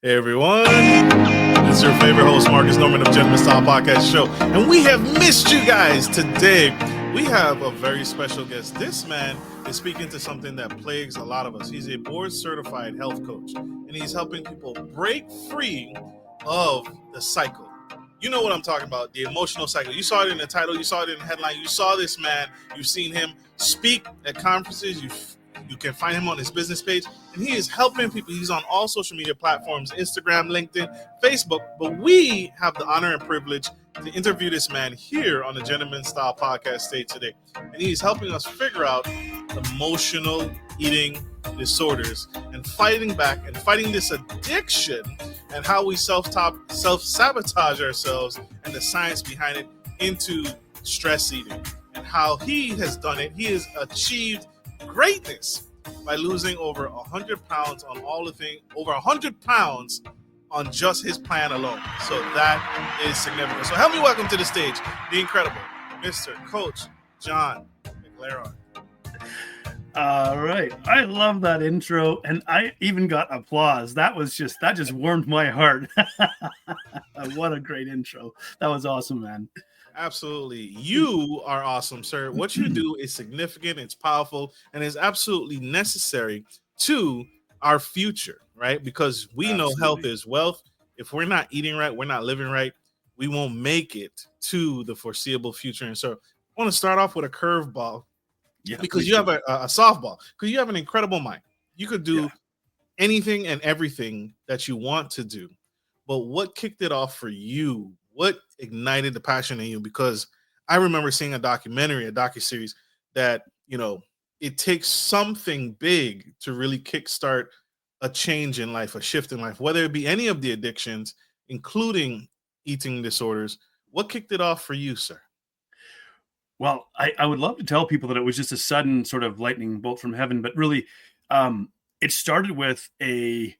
Hey everyone, it's your favorite host Marcus Norman of Gentleman Style Podcast Show, and we have missed you guys today. We have a very special guest. This man is speaking to something that plagues a lot of us. He's a board-certified health coach, and he's helping people break free of the cycle. You know what I'm talking about, the emotional cycle. You saw it in the title, you saw it in the headline, you saw this man, you've seen him speak at conferences, you can find him on his business page, and he is helping people. He's on all social media platforms, Instagram, LinkedIn, Facebook, but we have the honor and privilege to interview this man here on the Gentleman Style Podcast stage today, and he's helping us figure out emotional eating disorders and fighting back and fighting this addiction and how we self-sabotage ourselves and the science behind it into stress eating and how he has done it. He has achieved greatness by losing over 100 pounds on all the things, over 100 pounds on just his plan alone. So that is significant. So help me welcome to the stage the incredible Mr. Coach Jon McLernon. All right. I love that intro, and I even got applause. That just warmed my heart. What a great intro. That was awesome, man. Absolutely. You are awesome, sir. What you do is significant, it's powerful, and is absolutely necessary to our future, right? Because we know health is wealth. If we're not eating right, we're not living right, we won't make it to the foreseeable future. And so I want to start off with a curveball. Yeah, because you have a softball, because you have an incredible mind. You could do anything and everything that you want to do. But what kicked it off for you? What ignited the passion in you? Because I remember seeing a docuseries that, it takes something big to really kickstart a change in life, a shift in life, whether it be any of the addictions, including eating disorders. What kicked it off for you, sir? Well, I would love to tell people that it was just a sudden sort of lightning bolt from heaven, but really it started with a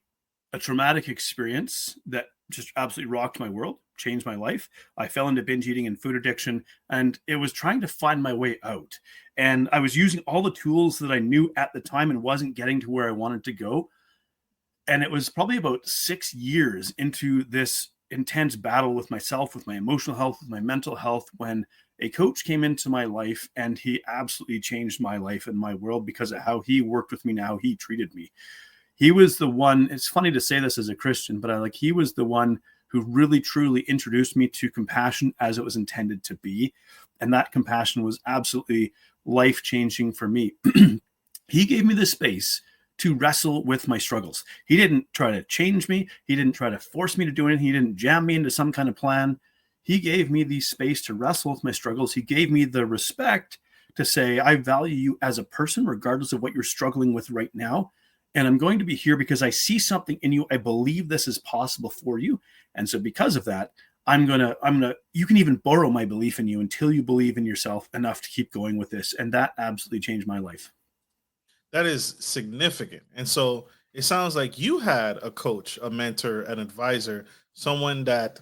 traumatic experience that just absolutely rocked my world, changed my life. I fell into binge eating and food addiction, and it was trying to find my way out. And I was using all the tools that I knew at the time and wasn't getting to where I wanted to go. And it was probably about 6 years into this intense battle with myself, with my emotional health, with my mental health, when a coach came into my life, and he absolutely changed my life and my world because of how he worked with me and how he treated me. He was the one, it's funny to say this as a Christian, but he was the one who really truly introduced me to compassion as it was intended to be. And that compassion was absolutely life-changing for me. He gave me the space to wrestle with my struggles. He didn't try to change me. He didn't try to force me to do anything. He didn't jam me into some kind of plan. He gave me the space to wrestle with my struggles. He gave me the respect to say, I value you as a person, regardless of what you're struggling with right now. And I'm going to be here because I see something in you. I believe this is possible for you. And so because of that, you can even borrow my belief in you until you believe in yourself enough to keep going with this. And that absolutely changed my life. That is significant. And so it sounds like you had a coach, a mentor, an advisor, someone that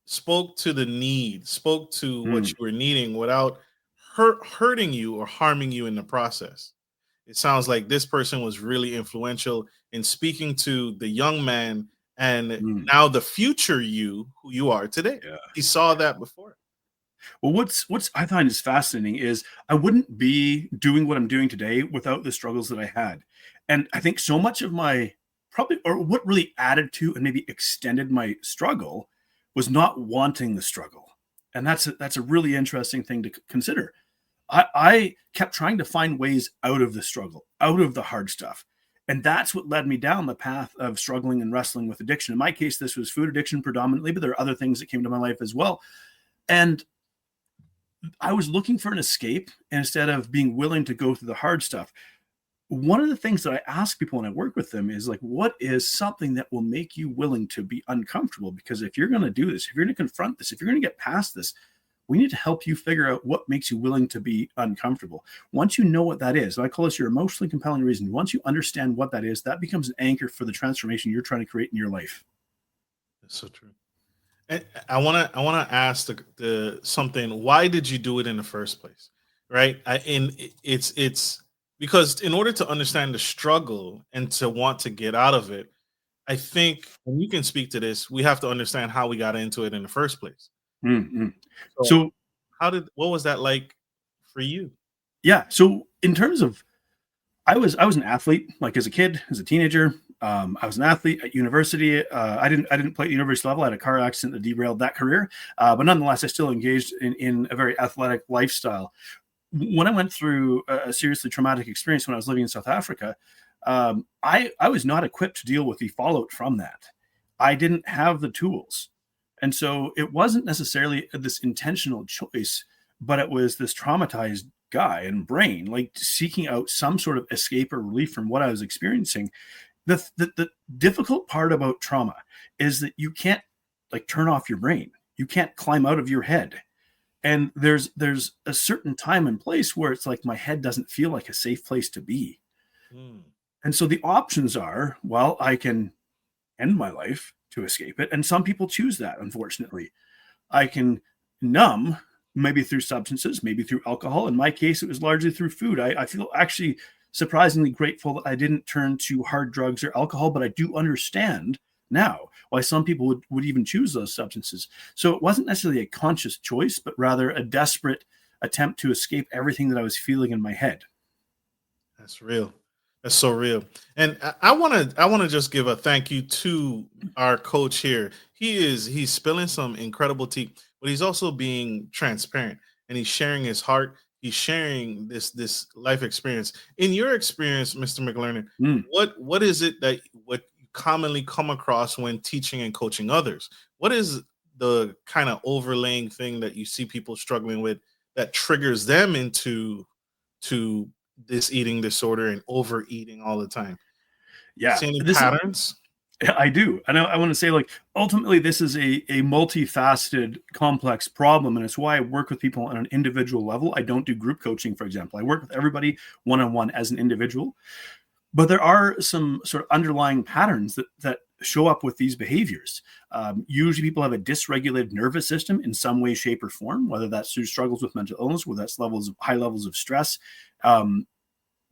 spoke to the need, spoke to what you were needing without hurting you or harming you in the process. It sounds like this person was really influential in speaking to the young man and now the future you, who you are today. Yeah. He saw that before. Well, what's I find is fascinating is I wouldn't be doing what I'm doing today without the struggles that I had. And I think so much of what really added to and maybe extended my struggle was not wanting the struggle. And that's a really interesting thing to consider. I kept trying to find ways out of the struggle, out of the hard stuff. And that's what led me down the path of struggling and wrestling with addiction. In my case, this was food addiction predominantly, but there are other things that came to my life as well. And I was looking for an escape instead of being willing to go through the hard stuff. One of the things that I ask people when I work with them is what is something that will make you willing to be uncomfortable? Because if you're going to do this, if you're going to confront this, if you're going to get past this, we need to help you figure out what makes you willing to be uncomfortable. Once you know what that is, and I call this your emotionally compelling reason. Once you understand what that is, that becomes an anchor for the transformation you're trying to create in your life. That's so true. And I want to ask the something. Why did you do it in the first place? Right. It's because in order to understand the struggle and to want to get out of it, I think when you can speak to this, we have to understand how we got into it in the first place. Mm-hmm. So So what was that like for you? yeah, so in terms of I was an athlete, like as a kid, as a teenager. I was an athlete at university. I didn't play at university level. I had a car accident that derailed that career, but nonetheless, I still engaged in a very athletic lifestyle. When I went through a seriously traumatic experience when I was living in South Africa, I was not equipped to deal with the fallout from that. I didn't have the tools, and so it wasn't necessarily this intentional choice, but it was this traumatized guy and brain like seeking out some sort of escape or relief from what I was experiencing. The difficult part about trauma is that you can't like turn off your brain. You can't climb out of your head. And there's a certain time and place where it's like my head doesn't feel like a safe place to be. Mm, And so the options are, well, I can end my life to escape it. And some people choose that, unfortunately. I can numb, maybe through substances, maybe through alcohol. In my case, it was largely through food. I feel actually surprisingly grateful that I didn't turn to hard drugs or alcohol, but I do understand now why some people would even choose those substances. So it wasn't necessarily a conscious choice, but rather a desperate attempt to escape everything that I was feeling in my head. that's real. That's so real. And I want to just give a thank you to our coach here. He's spilling some incredible tea, but he's also being transparent and he's sharing his heart. He's sharing this life experience. In your experience, Mr. McLernon, Mm. what is it that what you commonly come across when teaching and coaching others? What is the kind of overlaying thing that you see people struggling with that triggers them into to this eating disorder and overeating all the time? You Yeah, see any this is patterns? I do. And I want to say, like, ultimately, this is a multifaceted, complex problem. And it's why I work with people on an individual level. I don't do group coaching, for example. I work with everybody one on one as an individual. But there are some sort of underlying patterns that show up with these behaviors. Usually, people have a dysregulated nervous system in some way, shape, or form, whether that's through struggles with mental illness, whether that's high levels of stress. Um,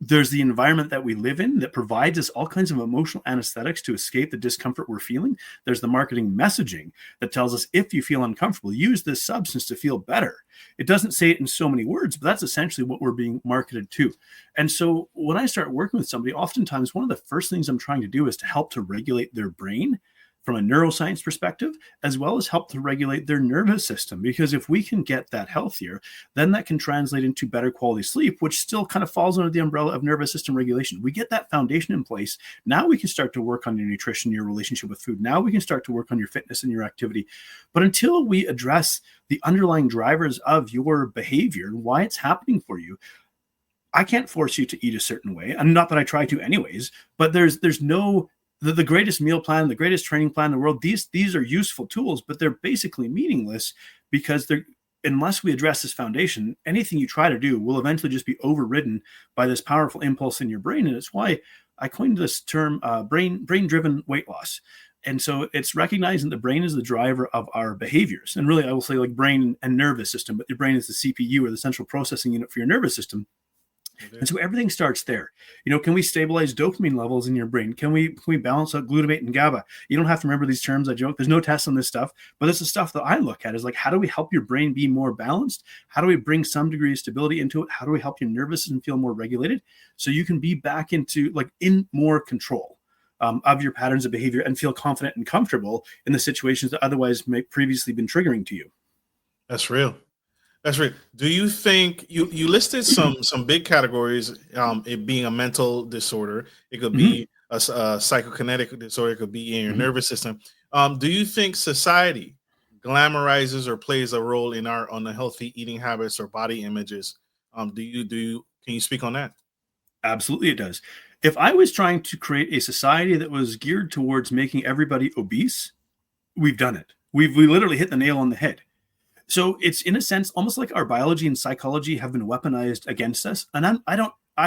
there's the environment that we live in that provides us all kinds of emotional anesthetics to escape the discomfort we're feeling. There's the marketing messaging that tells us if you feel uncomfortable, use this substance to feel better. It doesn't say it in so many words, but that's essentially what we're being marketed to. And so when I start working with somebody, oftentimes one of the first things I'm trying to do is to help to regulate their brain from a neuroscience perspective, as well as help to regulate their nervous system. Because if we can get that healthier, then that can translate into better quality sleep, which still kind of falls under the umbrella of nervous system regulation. We get that foundation in place. Now we can start to work on your nutrition, your relationship with food. Now we can start to work on your fitness and your activity. But until we address the underlying drivers of your behavior and why it's happening for you, I can't force you to eat a certain way. And not that I try to anyways, but there's no the greatest meal plan, the greatest training plan in the world. These are useful tools, but they're basically meaningless because they're unless we address this foundation, anything you try to do will eventually just be overridden by this powerful impulse in your brain. And it's why I coined this term brain driven weight loss. And so it's recognizing the brain is the driver of our behaviors. And really, I will say like brain and nervous system, but your brain is the CPU or the central processing unit for your nervous system. And so everything starts there. Can we stabilize dopamine levels in your brain? Can we balance out glutamate and GABA? You don't have to remember these terms. I joke. There's no tests on this stuff, but it's the stuff that I look at is like, how do we help your brain be more balanced? How do we bring some degree of stability into it? How do we help your nervous system feel more regulated so you can be back into like in more control of your patterns of behavior and feel confident and comfortable in the situations that otherwise may previously been triggering to you? That's real. That's right. Do you think you listed some big categories? It being a mental disorder, it could Mhm, be a psychokinetic disorder, it could be in your mhm. nervous system. Do you think society glamorizes or plays a role in our on the healthy eating habits or body images? Do you can you speak on that? Absolutely, it does. If I was trying to create a society that was geared towards making everybody obese, we've done it. We literally hit the nail on the head. So it's in a sense almost like our biology and psychology have been weaponized against us. And I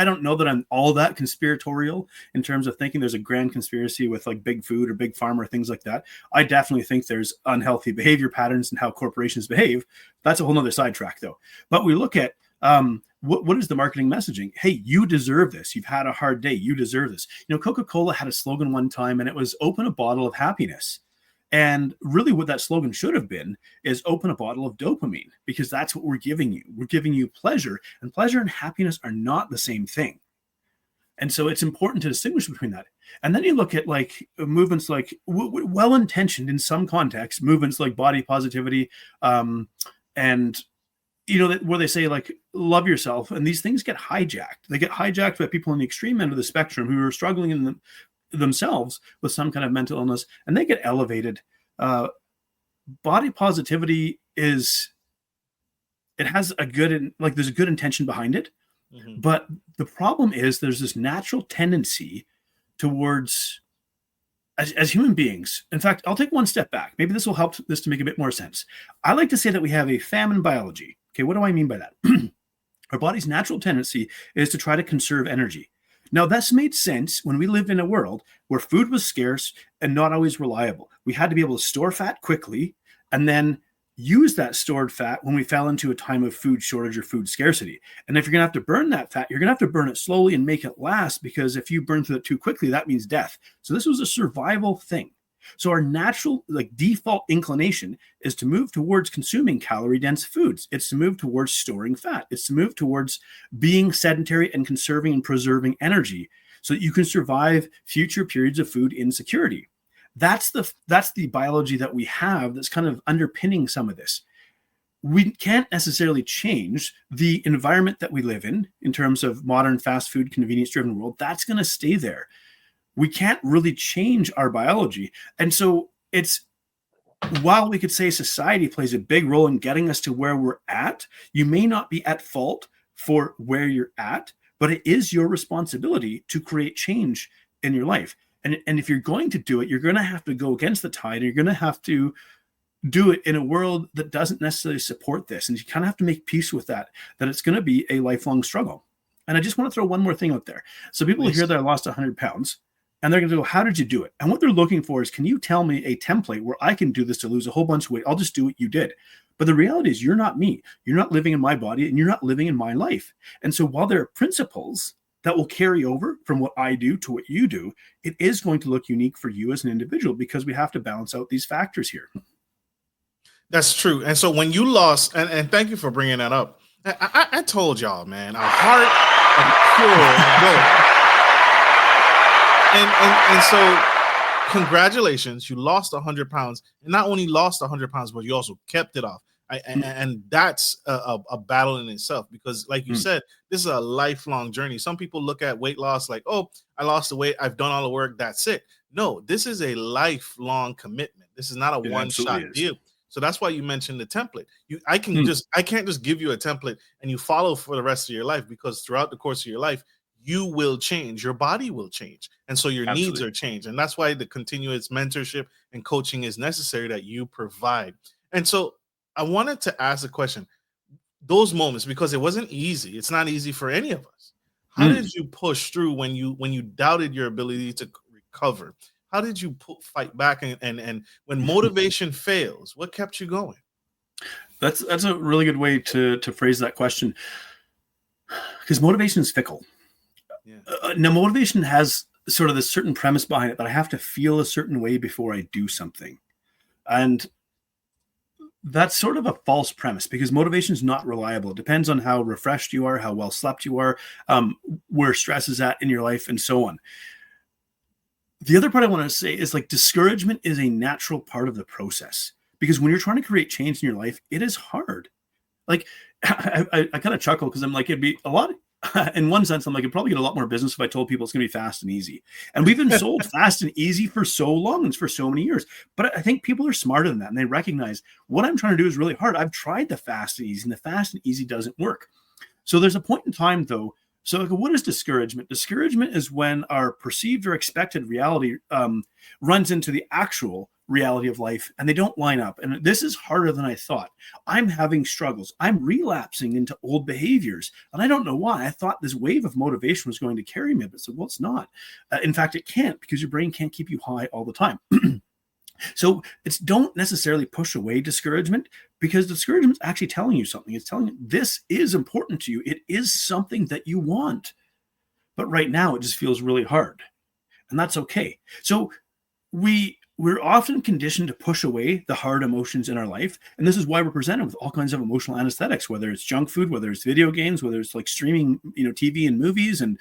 don't know that I'm all that conspiratorial in terms of thinking there's a grand conspiracy with like big food or big pharma or things like that. I definitely think there's unhealthy behavior patterns and how corporations behave. That's a whole nother sidetrack though. But we look at What is the marketing messaging? Hey, you deserve this. You've had a hard day. You deserve this. Coca-Cola had a slogan one time, and it was open a bottle of happiness. And really what that slogan should have been is open a bottle of dopamine, because that's what we're giving you. We're giving you pleasure, and pleasure and happiness are not the same thing. And so it's important to distinguish between that. And then you look at like movements like well-intentioned in some contexts, movements like body positivity, and where they say like love yourself, and these things get hijacked. They get hijacked by people on the extreme end of the spectrum who are struggling in themselves with some kind of mental illness, and they get elevated. Body positivity there's a good intention behind it. Mm-hmm. But the problem is there's this natural tendency towards, as human beings. In fact, I'll take one step back. Maybe this will help this to make a bit more sense. I like to say that we have a famine biology. Okay, what do I mean by that? Our body's natural tendency is to try to conserve energy. Now, that's made sense when we lived in a world where food was scarce and not always reliable. We had to be able to store fat quickly and then use that stored fat when we fell into a time of food shortage or food scarcity. And if you're going to have to burn that fat, you're going to have to burn it slowly and make it last, because if you burn through it too quickly, that means death. So this was a survival thing. So our natural default inclination is to move towards consuming calorie-dense foods. It's to move towards storing fat. It's to move towards being sedentary and conserving and preserving energy so that you can survive future periods of food insecurity. That's the biology that we have that's kind of underpinning some of this. We can't necessarily change the environment that we live in terms of modern fast food, convenience-driven world. That's going to stay there. We can't really change our biology. And so while we could say society plays a big role in getting us to where we're at, you may not be at fault for where you're at, but it is your responsibility to create change in your life. And if you're going to do it, you're going to have to go against the tide. You're going to have to do it in a world that doesn't necessarily support this. And you kind of have to make peace with that it's going to be a lifelong struggle. And I just want to throw one more thing out there. So people hear that I lost 100 pounds, and they're going to go, how did you do it? And what they're looking for is, can you tell me a template where I can do this to lose a whole bunch of weight? I'll just do what you did. But the reality is, you're not me. You're not living in my body, and you're not living in my life. And so while there are principles that will carry over from what I do to what you do, it is going to look unique for you as an individual, because we have to balance out these factors here. That's true. And so when you lost, and thank you for bringing that up. I told y'all, man, a heart of pure gold. And so congratulations, you lost 100 pounds, and not only lost 100 pounds, but you also kept it off. And that's a battle in itself, because like you said, this is a lifelong journey. Some people look at weight loss like, oh, I lost the weight, I've done all the work, that's it. No, this is a lifelong commitment. This is not a one-shot deal. So that's why you mentioned the template. I can't just give you a template and you follow for the rest of your life, because throughout the course of your life, you will change, your body will change. And so your needs are changed. And that's why the continuous mentorship and coaching is necessary that you provide. And so I wanted to ask a question, those moments, because it wasn't easy. It's not easy for any of us. How did you push through when you doubted your ability to recover? How did you fight back? And when motivation fails, what kept you going? That's a really good way to phrase that question, because motivation is fickle. Yeah. Now, motivation has sort of this certain premise behind it that I have to feel a certain way before I do something. And that's sort of a false premise, because motivation is not reliable. It depends on how refreshed you are, how well slept you are, where stress is at in your life, and so on. The other part I want to say is, like, discouragement is a natural part of the process, because when you're trying to create change in your life, it is hard. Like, I kind of chuckle because I'm like, it'd be a lot. In one sense, I'm like, I'd probably get a lot more business if I told people it's going to be fast and easy. And we've been sold fast and easy for so long and for so many years. But I think people are smarter than that, and they recognize what I'm trying to do is really hard. I've tried the fast and easy, and the fast and easy doesn't work. So there's a point in time, though. So what is discouragement? Discouragement is when our perceived or expected reality runs into the actual reality of life, and they don't line up. And this is harder than I thought. I'm having struggles. I'm relapsing into old behaviors, and I don't know why. I thought this wave of motivation was going to carry me, but so, well, it's not. In fact, it can't, because your brain can't keep you high all the time. So don't necessarily push away discouragement, because discouragement is actually telling you something. It's telling you this is important to you. It is something that you want. But right now it just feels really hard. And that's okay. So we're often conditioned to push away the hard emotions in our life. And this is why we're presented with all kinds of emotional anesthetics, whether it's junk food, whether it's video games, whether it's like streaming, TV and movies, and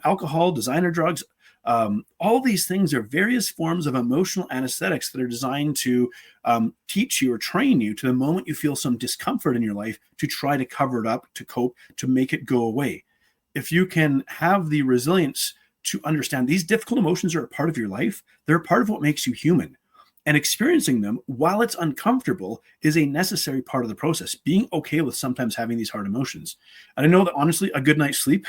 alcohol, designer drugs. All these things are various forms of emotional anesthetics that are designed to teach you or train you to the moment you feel some discomfort in your life to try to cover it up, to cope, to make it go away. If you can have the resilience to understand these difficult emotions are a part of your life, they're a part of what makes you human. And experiencing them, while it's uncomfortable, is a necessary part of the process. Being okay with sometimes having these hard emotions. And I know that honestly, a good night's sleep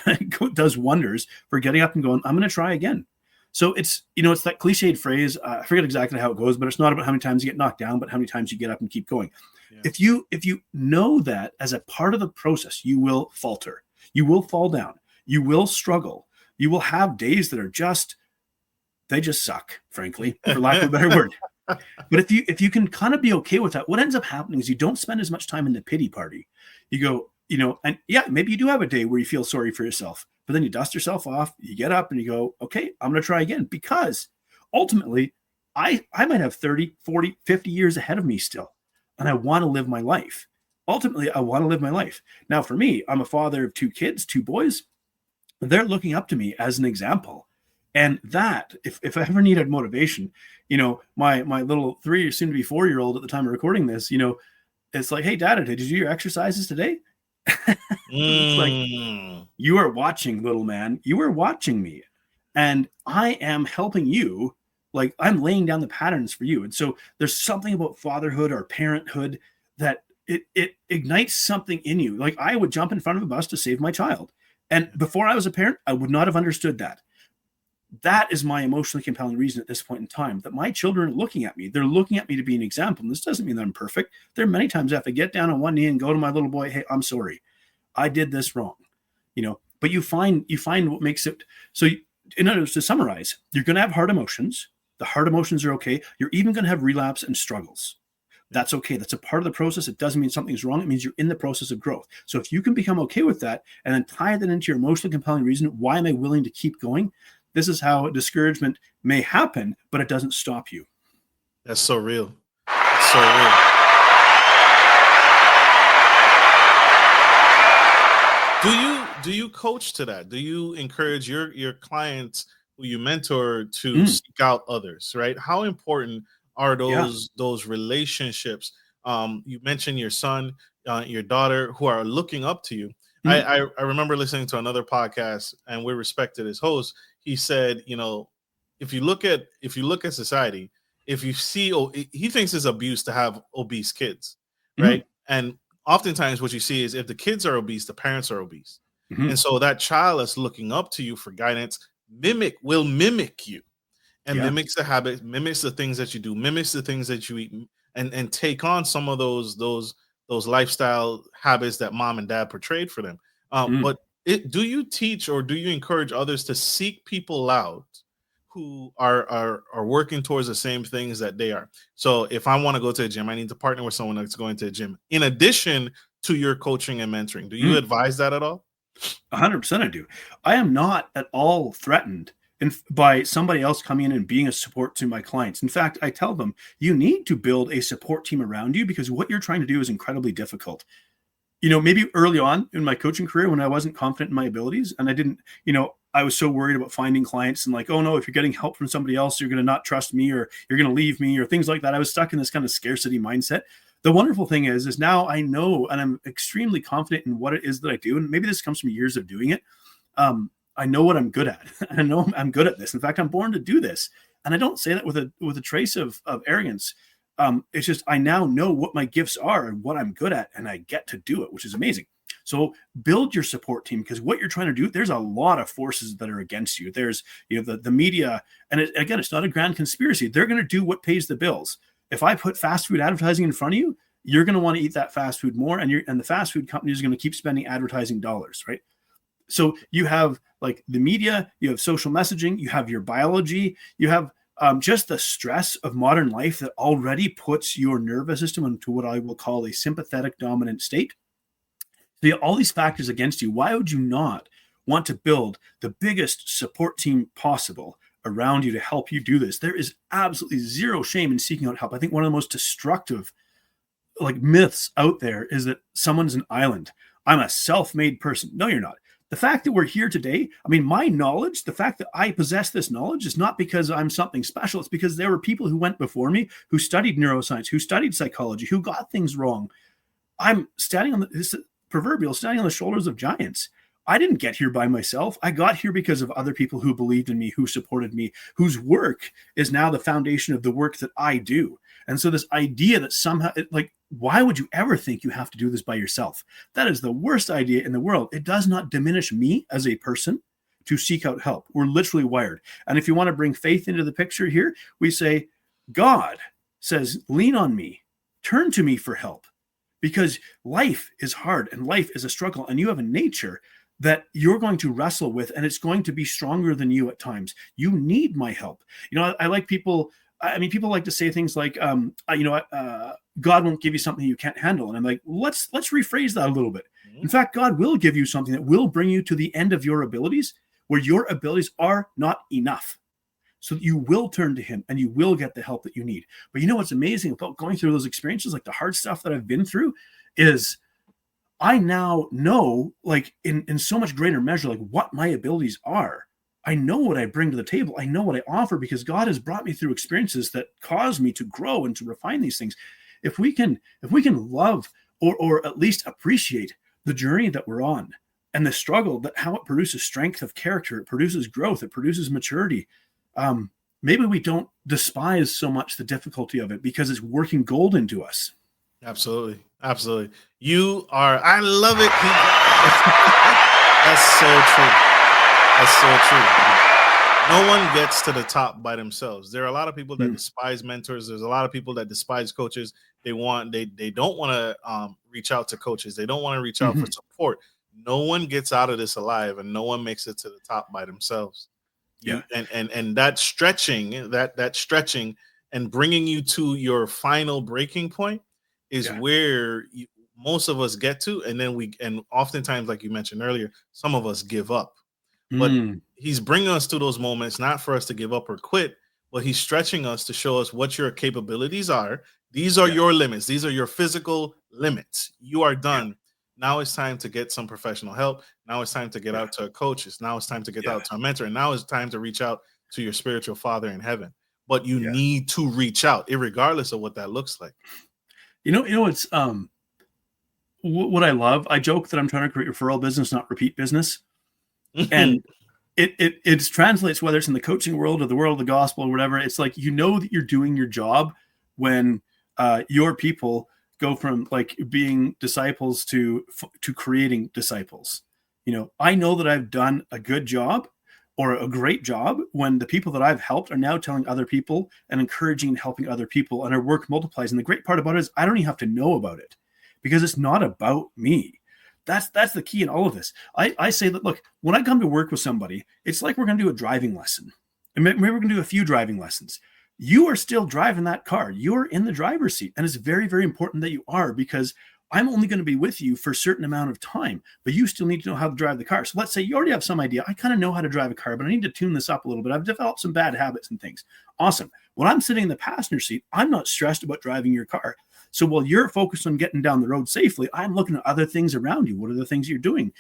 does wonders for getting up and going, I'm going to try again. So it's that cliched phrase. I forget exactly how it goes, but it's not about how many times you get knocked down, but how many times you get up and keep going. Yeah. If you know that as a part of the process, you will falter. You will fall down. You will struggle. You will have days that are they just suck, frankly, for lack of a better word. But if you can kind of be okay with that, what ends up happening is you don't spend as much time in the pity party. You go, and yeah, maybe you do have a day where you feel sorry for yourself, but then you dust yourself off, you get up and you go, okay, I'm going to try again, because ultimately I might have 30, 40, 50 years ahead of me still, and I want to live my life. Ultimately, I want to live my life. Now, for me, I'm a father of 2 kids, 2 boys. They're looking up to me as an example. And that, if I ever needed motivation, my little 3 or soon to be 4-year-old at the time of recording this, it's like, hey, Dad, did you do your exercises today? It's like, you are watching, little man. You are watching me. And I am helping you. Like, I'm laying down the patterns for you. And so there's something about fatherhood or parenthood that it ignites something in you. Like, I would jump in front of a bus to save my child. And before I was a parent, I would not have understood that. That is my emotionally compelling reason at this point in time, that my children are looking at me. They're looking at me to be an example. And this doesn't mean that I'm perfect. There are many times I have to get down on one knee and go to my little boy, hey, I'm sorry. I did this wrong. But you find what makes it. So in other words, to summarize, you're going to have hard emotions. The hard emotions are okay. You're even going to have relapse and struggles. That's okay. That's a part of the process. It doesn't mean something's wrong. It means you're in the process of growth. So if you can become okay with that and then tie that into your emotionally compelling reason, why am I willing to keep going? This is how discouragement may happen, but it doesn't stop you. That's so real. That's so real. Do you coach to that? Do you encourage your clients who you mentor to seek out others, right? How important are those relationships? You mentioned your son, your daughter, who are looking up to you. I remember listening to another podcast, and we respected his host. He said, if you look at society, if you see, he thinks it's abuse to have obese kids, right? And oftentimes what you see is if the kids are obese, the parents are obese. And so that child that's looking up to you for guidance will mimic you, and mimics the habit, mimics the things that you do, mimics the things that you eat, and take on some of those lifestyle habits that mom and dad portrayed for them. But do you teach or do you encourage others to seek people out who are working towards the same things that they are? So if I want to go to a gym, I need to partner with someone that's going to a gym in addition to your coaching and mentoring. Do you advise that at all? 100% I do. I am not at all threatened by somebody else coming in and being a support to my clients. In fact, I tell them, you need to build a support team around you, because what you're trying to do is incredibly difficult. Maybe early on in my coaching career, when I wasn't confident in my abilities and I didn't, I was so worried about finding clients and like, oh no, if you're getting help from somebody else, you're going to not trust me, or you're going to leave me, or things like that. I was stuck in this kind of scarcity mindset. The wonderful thing is now I know, and I'm extremely confident in what it is that I do. And maybe this comes from years of doing it. I know what I'm good at. I know I'm good at this. In fact, I'm born to do this. And I don't say that with a trace of arrogance. It's just, I now know what my gifts are and what I'm good at, and I get to do it, which is amazing. So build your support team, because what you're trying to do, there's a lot of forces that are against you. There's, the media, and again, it's not a grand conspiracy. They're going to do what pays the bills. If I put fast food advertising in front of you, you're going to want to eat that fast food more, and the fast food companies are going to keep spending advertising dollars, right? So you have like the media, you have social messaging, you have your biology, you have just the stress of modern life that already puts your nervous system into what I will call a sympathetic dominant state. So you have all these factors against you. Why would you not want to build the biggest support team possible around you to help you do this? There is absolutely zero shame in seeking out help. I think one of the most destructive myths out there is that someone's an island. I'm a self-made person. No, you're not. The fact that we're here today, I mean, my knowledge, the fact that I possess this knowledge is not because I'm something special. It's because there were people who went before me, who studied neuroscience, who studied psychology, who got things wrong. I'm standing on this proverbial standing on the shoulders of giants. I didn't get here by myself. I got here because of other people who believed in me, who supported me, whose work is now the foundation of the work that I do. And so this idea that somehow, why would you ever think you have to do this by yourself? That is the worst idea in the world. It does not diminish me as a person to seek out help. We're literally wired. And if you want to bring faith into the picture here, we say, God says, lean on me, turn to me for help, because life is hard and life is a struggle, and you have a nature that you're going to wrestle with, and it's going to be stronger than you at times. You need my help. I like people. I mean, people like to say things like, God won't give you something you can't handle. And I'm like, let's rephrase that a little bit. In fact, God will give you something that will bring you to the end of your abilities, where your abilities are not enough. So that you will turn to him and you will get the help that you need. But what's amazing about going through those experiences, like the hard stuff that I've been through, is I now know, in so much greater measure, what my abilities are. I know what I bring to the table. I know what I offer, because God has brought me through experiences that cause me to grow and to refine these things. If we can love or at least appreciate the journey that we're on and the struggle, that how it produces strength of character, it produces growth, it produces maturity. Maybe we don't despise so much the difficulty of it, because it's working gold into us. Absolutely. Absolutely. I love it. That's so true. That's so true. No one gets to the top by themselves. There are a lot of people that despise mentors. There's a lot of people that despise coaches. They don't want to reach out to coaches. They don't want to reach out for support. No one gets out of this alive, and no one makes it to the top by themselves. And that stretching and bringing you to your final breaking point is where most of us get to, and then oftentimes, like you mentioned earlier, some of us give up. But he's bringing us to those moments not for us to give up or quit, but he's stretching us to show us what your capabilities are. These are your limits. These are your physical limits. You are done. Now it's time to get some professional help. Now it's time to get out to a coach. Now it's time to get out to a mentor. And now it's time to reach out to your spiritual father in heaven. But you need to reach out, irregardless of what that looks like. It's what I love. I joke that I'm trying to create referral business, not repeat business. And it translates, whether it's in the coaching world or the world of the gospel or whatever. It's like, that you're doing your job when your people go from being disciples to creating disciples. I know that I've done a good job or a great job when the people that I've helped are now telling other people and encouraging and helping other people, and our work multiplies. And the great part about it is I don't even have to know about it, because it's not about me. That's the key in all of this. I say that, look, when I come to work with somebody, it's like we're going to do a driving lesson. And maybe we're going to do a few driving lessons. You are still driving that car. You're in the driver's seat. And it's very, very important that you are, because I'm only going to be with you for a certain amount of time, but you still need to know how to drive the car. So let's say you already have some idea. I kind of know how to drive a car, but I need to tune this up a little bit. I've developed some bad habits and things. Awesome. When I'm sitting in the passenger seat, I'm not stressed about driving your car. So while you're focused on getting down the road safely, I'm looking at other things around you. What are the things you're doing?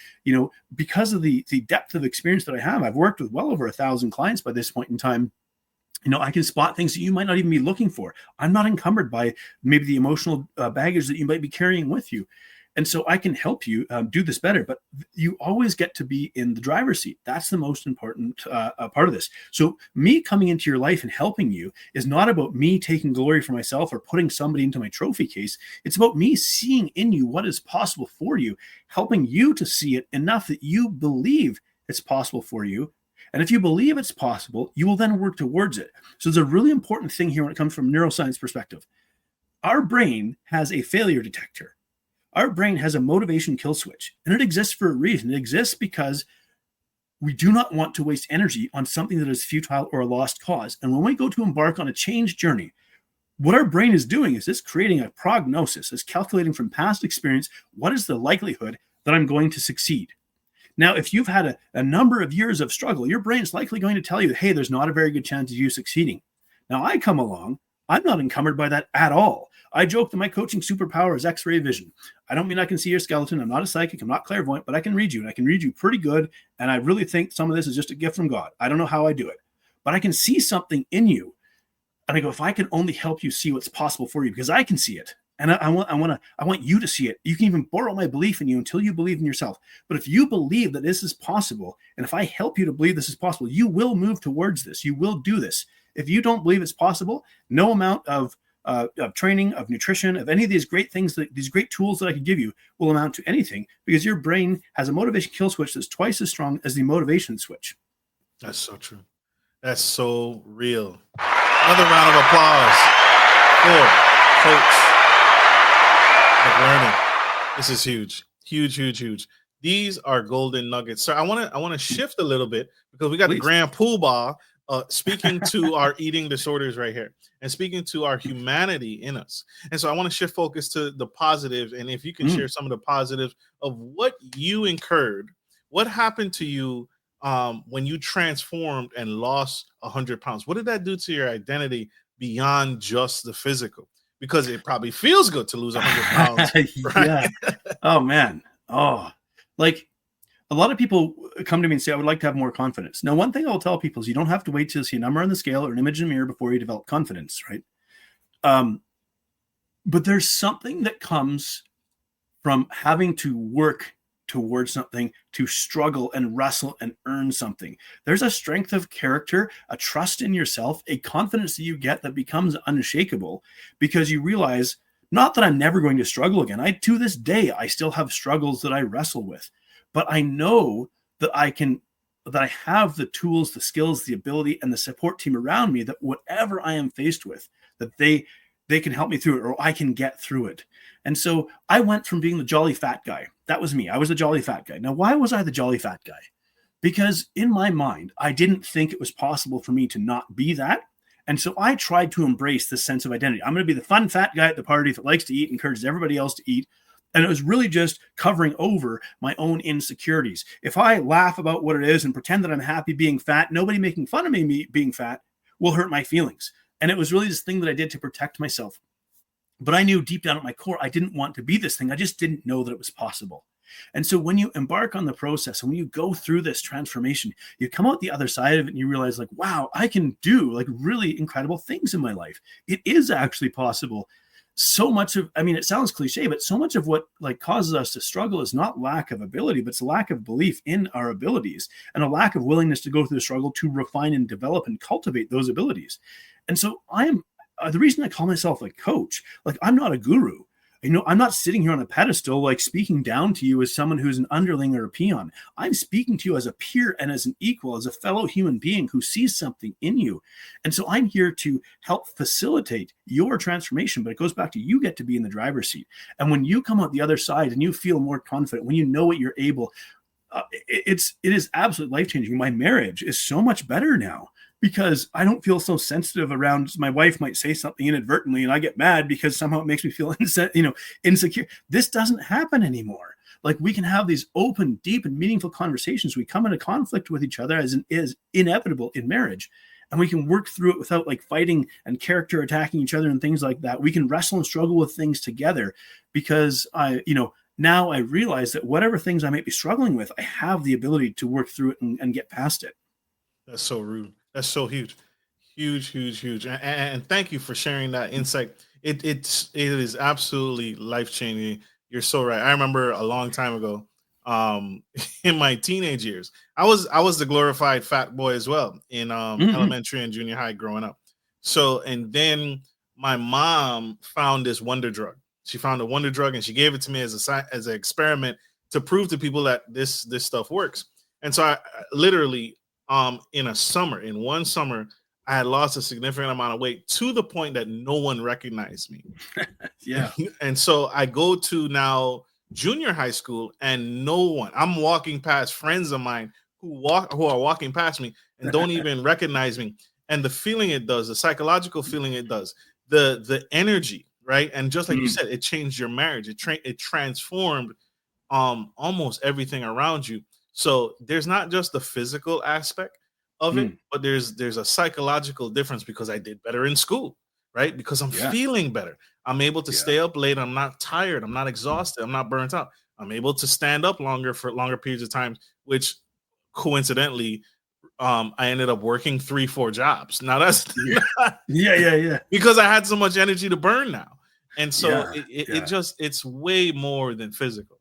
Because of the depth of experience that I have, I've worked with well over 1,000 clients by this point in time. I can spot things that you might not even be looking for. I'm not encumbered by maybe the emotional baggage that you might be carrying with you. And so I can help you do this better, but you always get to be in the driver's seat. That's the most important part of this. So me coming into your life and helping you is not about me taking glory for myself or putting somebody into my trophy case. It's about me seeing in you what is possible for you, helping you to see it enough that you believe it's possible for you. And if you believe it's possible, you will then work towards it. So there's a really important thing here when it comes from neuroscience perspective. Our brain has a failure detector. Our brain has a motivation kill switch, and it exists for a reason. It exists because we do not want to waste energy on something that is futile or a lost cause. And when we go to embark on a change journey, what our brain is doing is it's creating a prognosis. It's calculating from past experience, what is the likelihood that I'm going to succeed? Now, if you've had a number of years of struggle, your brain's likely going to tell you, hey, there's not a very good chance of you succeeding. Now, I come along, I'm not encumbered by that at all. I joke that my coaching superpower is X-ray vision. I don't mean I can see your skeleton. I'm not a psychic. I'm not clairvoyant, but I can read you, and I can read you pretty good. And I really think some of this is just a gift from God. I don't know how I do it, but I can see something in you. And I go, if I can only help you see what's possible for you, because I can see it. And I want you to see it. You can even borrow my belief in you until you believe in yourself. But if you believe that this is possible, and if I help you to believe this is possible, you will move towards this. You will do this. If you don't believe it's possible, no amount of training, of nutrition, of any of these great things, these great tools that I can give you will amount to anything, because your brain has a motivation kill switch that's twice as strong as the motivation switch. That's so true. That's so real. Another round of applause for Coach McLernon. This is huge, huge, huge, huge. These are golden nuggets. So I want to shift a little bit, because we got the grand poobah speaking to our eating disorders right here, and speaking to our humanity in us. And so I want to shift focus to the positive. And if you can share some of the positives of what you incurred, what happened to you when you transformed and lost 100 pounds. What did that do to your identity beyond just the physical? Because it probably feels good to lose 100 pounds. Right? Yeah. Oh, man. Oh, like a lot of people come to me and say, I would like to have more confidence. Now, one thing I'll tell people is you don't have to wait to see a number on the scale or an image in the mirror before you develop confidence, right? But there's something that comes from having to work towards something, to struggle and wrestle and earn something. There's a strength of character, a trust in yourself, a confidence that you get that becomes unshakable, because you realize, not that I'm never going to struggle again. To this day, I still have struggles that I wrestle with, but I know that that I have the tools, the skills, the ability, and the support team around me, that whatever I am faced with, that they can help me through it, or I can get through it. And so I went from being the jolly fat guy. That was me. I was the jolly fat guy. Now, why was I the jolly fat guy? Because in my mind, I didn't think it was possible for me to not be that. And so I tried to embrace this sense of identity. I'm going to be the fun fat guy at the party that likes to eat, encourages everybody else to eat. And it was really just covering over my own insecurities. If I laugh about what it is and pretend that I'm happy being fat, nobody making fun of me being fat will hurt my feelings. And it was really this thing that I did to protect myself. But I knew deep down at my core, I didn't want to be this thing. I just didn't know that it was possible. And so when you embark on the process, and when you go through this transformation, you come out the other side of it and you realize, like, wow, I can do like really incredible things in my life. It is actually possible. So much of, I mean, it sounds cliche, but so much of what like causes us to struggle is not lack of ability, but it's a lack of belief in our abilities, and a lack of willingness to go through the struggle to refine and develop and cultivate those abilities. And so the reason I call myself a coach, like, I'm not a guru. I'm not sitting here on a pedestal, like speaking down to you as someone who's an underling or a peon. I'm speaking to you as a peer and as an equal, as a fellow human being who sees something in you. And so I'm here to help facilitate your transformation, but it goes back to, you get to be in the driver's seat. And when you come out the other side and you feel more confident, when you know what you're able, it is absolutely life-changing. My marriage is so much better now, because I don't feel so sensitive around, my wife might say something inadvertently and I get mad because somehow it makes me feel insecure. This doesn't happen anymore. Like, we can have these open, deep, and meaningful conversations. We come into conflict with each other, as is inevitable in marriage, and we can work through it without like fighting and character attacking each other and things like that. We can wrestle and struggle with things together, because now I realize that whatever things I might be struggling with, I have the ability to work through it and get past it. That's so rude. That's so huge. Huge. And thank you for sharing that insight. It is absolutely life-changing. You're so right. I remember a long time ago, in my teenage years, I was the glorified fat boy as well in elementary and junior high growing up. So, and then my mom found this wonder drug. She found a wonder drug and she gave it to me as an experiment to prove to people that this stuff works. And so I literally, in one summer, I had lost a significant amount of weight, to the point that no one recognized me. Yeah. And so I go to now junior high school, and no one, I'm walking past friends of mine who are walking past me and don't even recognize me. And the feeling it does, the psychological feeling it does, the energy, right? And just like you said, it changed your marriage. It transformed almost everything around you. So there's not just the physical aspect of it, but there's a psychological difference because I did better in school, right? Because I'm feeling better. I'm able to stay up late. I'm not tired. I'm not exhausted. I'm not burnt out. I'm able to stand up longer for longer periods of time, which coincidentally, I ended up working 3-4 jobs. Now that's because I had so much energy to burn now. And so it's way more than physical.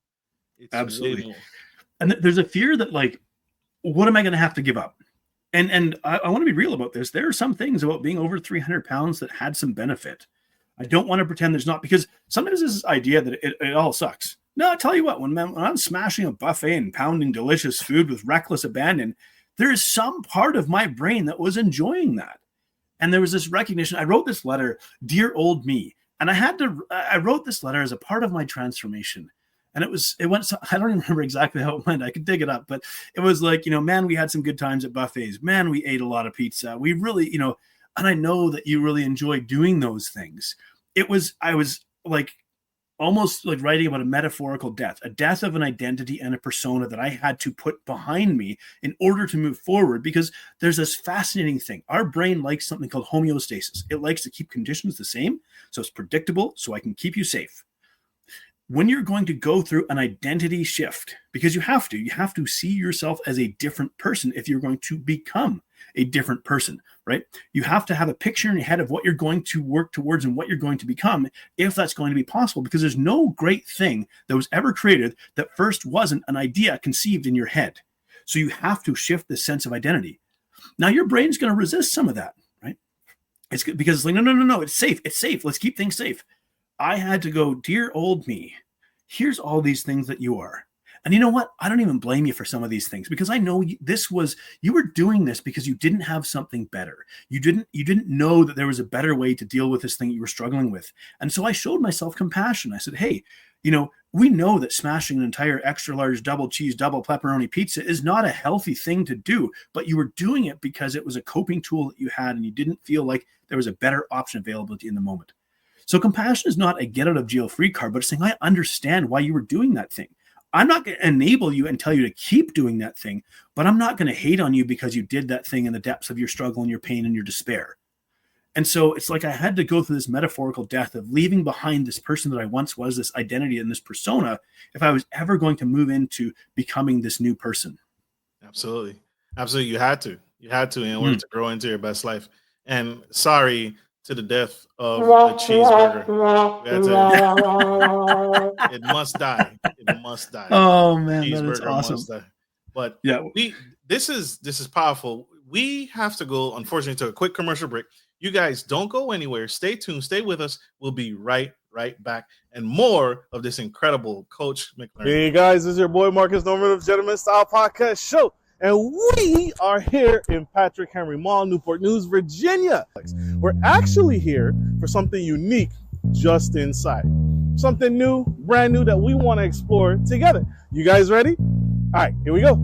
It's absolutely way more. And there's a fear that, like, what am I going to have to give up? And I want to be real about this. There are some things about being over 300 pounds that had some benefit. I don't want to pretend there's not, because sometimes there's this idea that it all sucks. No, I tell you what, when I'm smashing a buffet and pounding delicious food with reckless abandon, there is some part of my brain that was enjoying that. And there was this recognition. I wrote this letter, Dear Old Me. And I wrote this letter as a part of my transformation. And it went, I don't even remember exactly how it went. I could dig it up, but it was like, man, we had some good times at buffets. Man, we ate a lot of pizza. We really, and I know that you really enjoy doing those things. I was like, almost like writing about a metaphorical death, a death of an identity and a persona that I had to put behind me in order to move forward, because there's this fascinating thing. Our brain likes something called homeostasis. It likes to keep conditions the same, so it's predictable, so I can keep you safe. When you're going to go through an identity shift, because you have to see yourself as a different person if you're going to become a different person, right? You have to have a picture in your head of what you're going to work towards and what you're going to become, if that's going to be possible, because there's no great thing that was ever created that first wasn't an idea conceived in your head. So you have to shift the sense of identity. Now your brain's going to resist some of that, right? It's because it's like, no, it's safe. Let's keep things safe. I had to go, dear old me, here's all these things that you are. And you know what? I don't even blame you for some of these things, because I know you were doing this because you didn't have something better. You didn't know that there was a better way to deal with this thing you were struggling with. And so I showed myself compassion. I said, hey, we know that smashing an entire extra large double cheese, double pepperoni pizza is not a healthy thing to do, but you were doing it because it was a coping tool that you had and you didn't feel like there was a better option available to you in the moment. So compassion is not a get out of jail free card, but it's saying, I understand why you were doing that thing. I'm not going to enable you and tell you to keep doing that thing, but I'm not going to hate on you because you did that thing in the depths of your struggle and your pain and your despair. And so it's like I had to go through this metaphorical death of leaving behind this person that I once was, this identity and this persona, if I was ever going to move into becoming this new person. Absolutely. You had to in order to grow into your best life. And sorry to the death of the cheeseburger. It must die. Oh man, that is awesome. Must die. But yeah, this is powerful. We have to go, unfortunately, to a quick commercial break. You guys don't go anywhere. Stay tuned. Stay with us. We'll be right back. And more of this incredible Coach McLernon. Hey guys, this is your boy Marcus Norman of Gentleman Style Podcast Show. And we are here in Patrick Henry Mall, Newport News, Virginia. We're actually here for something unique just inside. Something new, brand new that we want to explore together. You guys ready? All right, here we go.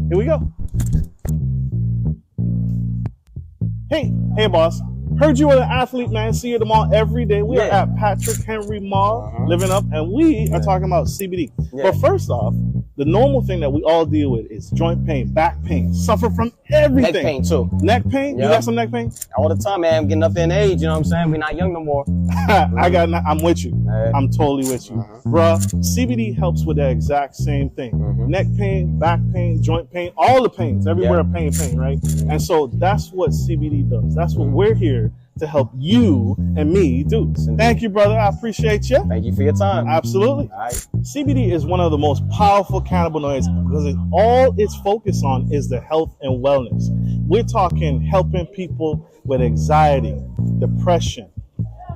Hey, boss. Heard you were an athlete, man. See you at the mall every day. We are at Patrick Henry Mall, living up, and we are talking about CBD. But first off, the normal thing that we all deal with is joint pain, back pain, suffer from everything. Neck pain, too. Neck pain? You got some neck pain? All the time, man. I'm getting up in age, you know what I'm saying? We're not young no more. I'm with you. I'm totally with you. Bruh, CBD helps with that exact same thing. Neck pain, back pain, joint pain, all the pains, everywhere pain, right? And so that's what CBD does. That's what we're here to help you and me do. Thank you, brother. I appreciate you. Thank you for your time. Absolutely. All right. CBD is one of the most powerful cannabinoids because all it's focused on is the health and wellness. We're talking helping people with anxiety, depression,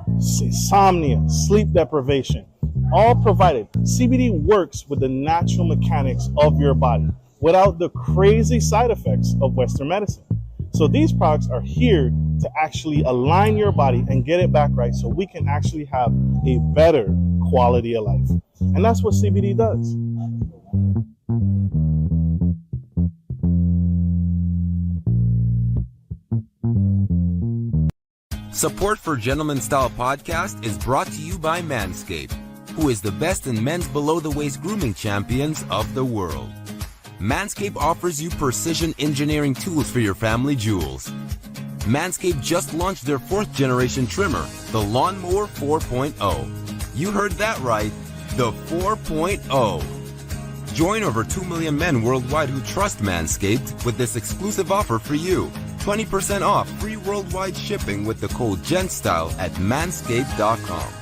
insomnia, sleep deprivation, all provided. CBD works with the natural mechanics of your body without the crazy side effects of Western medicine. So these products are here to actually align your body and get it back right so we can actually have a better quality of life. And that's what CBD does. Support for Gentleman Style Podcast is brought to you by Manscaped, who is the best in men's below-the-waist grooming champions of the world. Manscaped offers you precision engineering tools for your family jewels. Manscaped just launched their 4th generation trimmer, the Lawnmower 4.0. You heard that right, the 4.0. Join over 2 million men worldwide who trust Manscaped with this exclusive offer for you. 20% off free worldwide shipping with the code GENSTYLE at manscaped.com.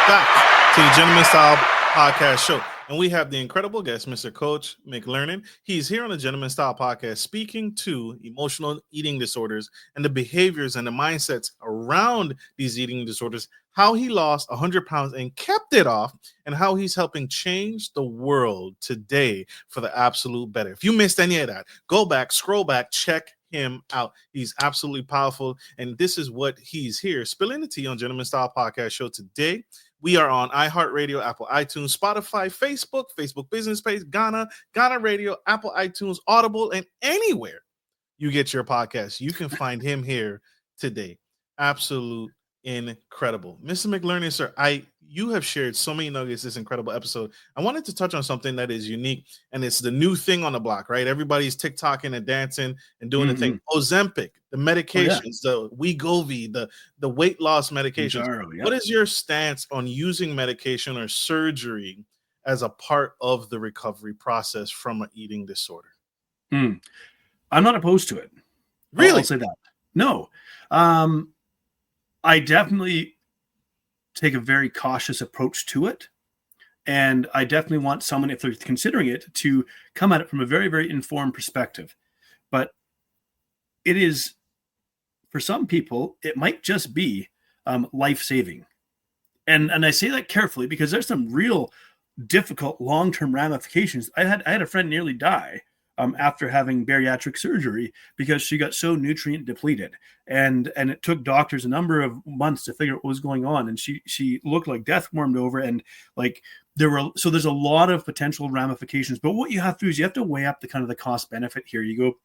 Back to the Gentleman Style Podcast Show. And we have the incredible guest, Mr. Coach McLernon. He's here on the Gentleman Style Podcast speaking to emotional eating disorders and the behaviors and the mindsets around these eating disorders, how he lost 100 pounds and kept it off, and how he's helping change the world today for the absolute better. If you missed any of that, go back, scroll back, check him out. He's absolutely powerful, and this is what he's here spilling the tea on Gentleman Style Podcast Show today. We are on iHeartRadio, Apple iTunes, Spotify, Facebook business page, Ghana Radio, Apple iTunes, Audible, and anywhere you get your podcast. You can find him here today. Absolute incredible. Mr. McLernon, sir, you have shared so many nuggets this incredible episode. I wanted to touch on something that is unique, and it's the new thing on the block, right? Everybody's TikToking and dancing and doing the thing. Ozempic, the medications, the Wegovy, the weight loss medications. What is your stance on using medication or surgery as a part of the recovery process from an eating disorder? I'm not opposed to it. Really? I'll say that. No. I definitely take a very cautious approach to it. And I definitely want someone, if they're considering it, to come at it from a very, very informed perspective. But it is, for some people, it might just be life-saving. And I say that carefully because there's some real difficult long-term ramifications. I had a friend nearly die after having bariatric surgery because she got so nutrient depleted, and it took doctors a number of months to figure out what was going on. And she looked like death warmed over, and like there's a lot of potential ramifications. But what you have to do is you have to weigh up the kind of the cost benefit here. You go,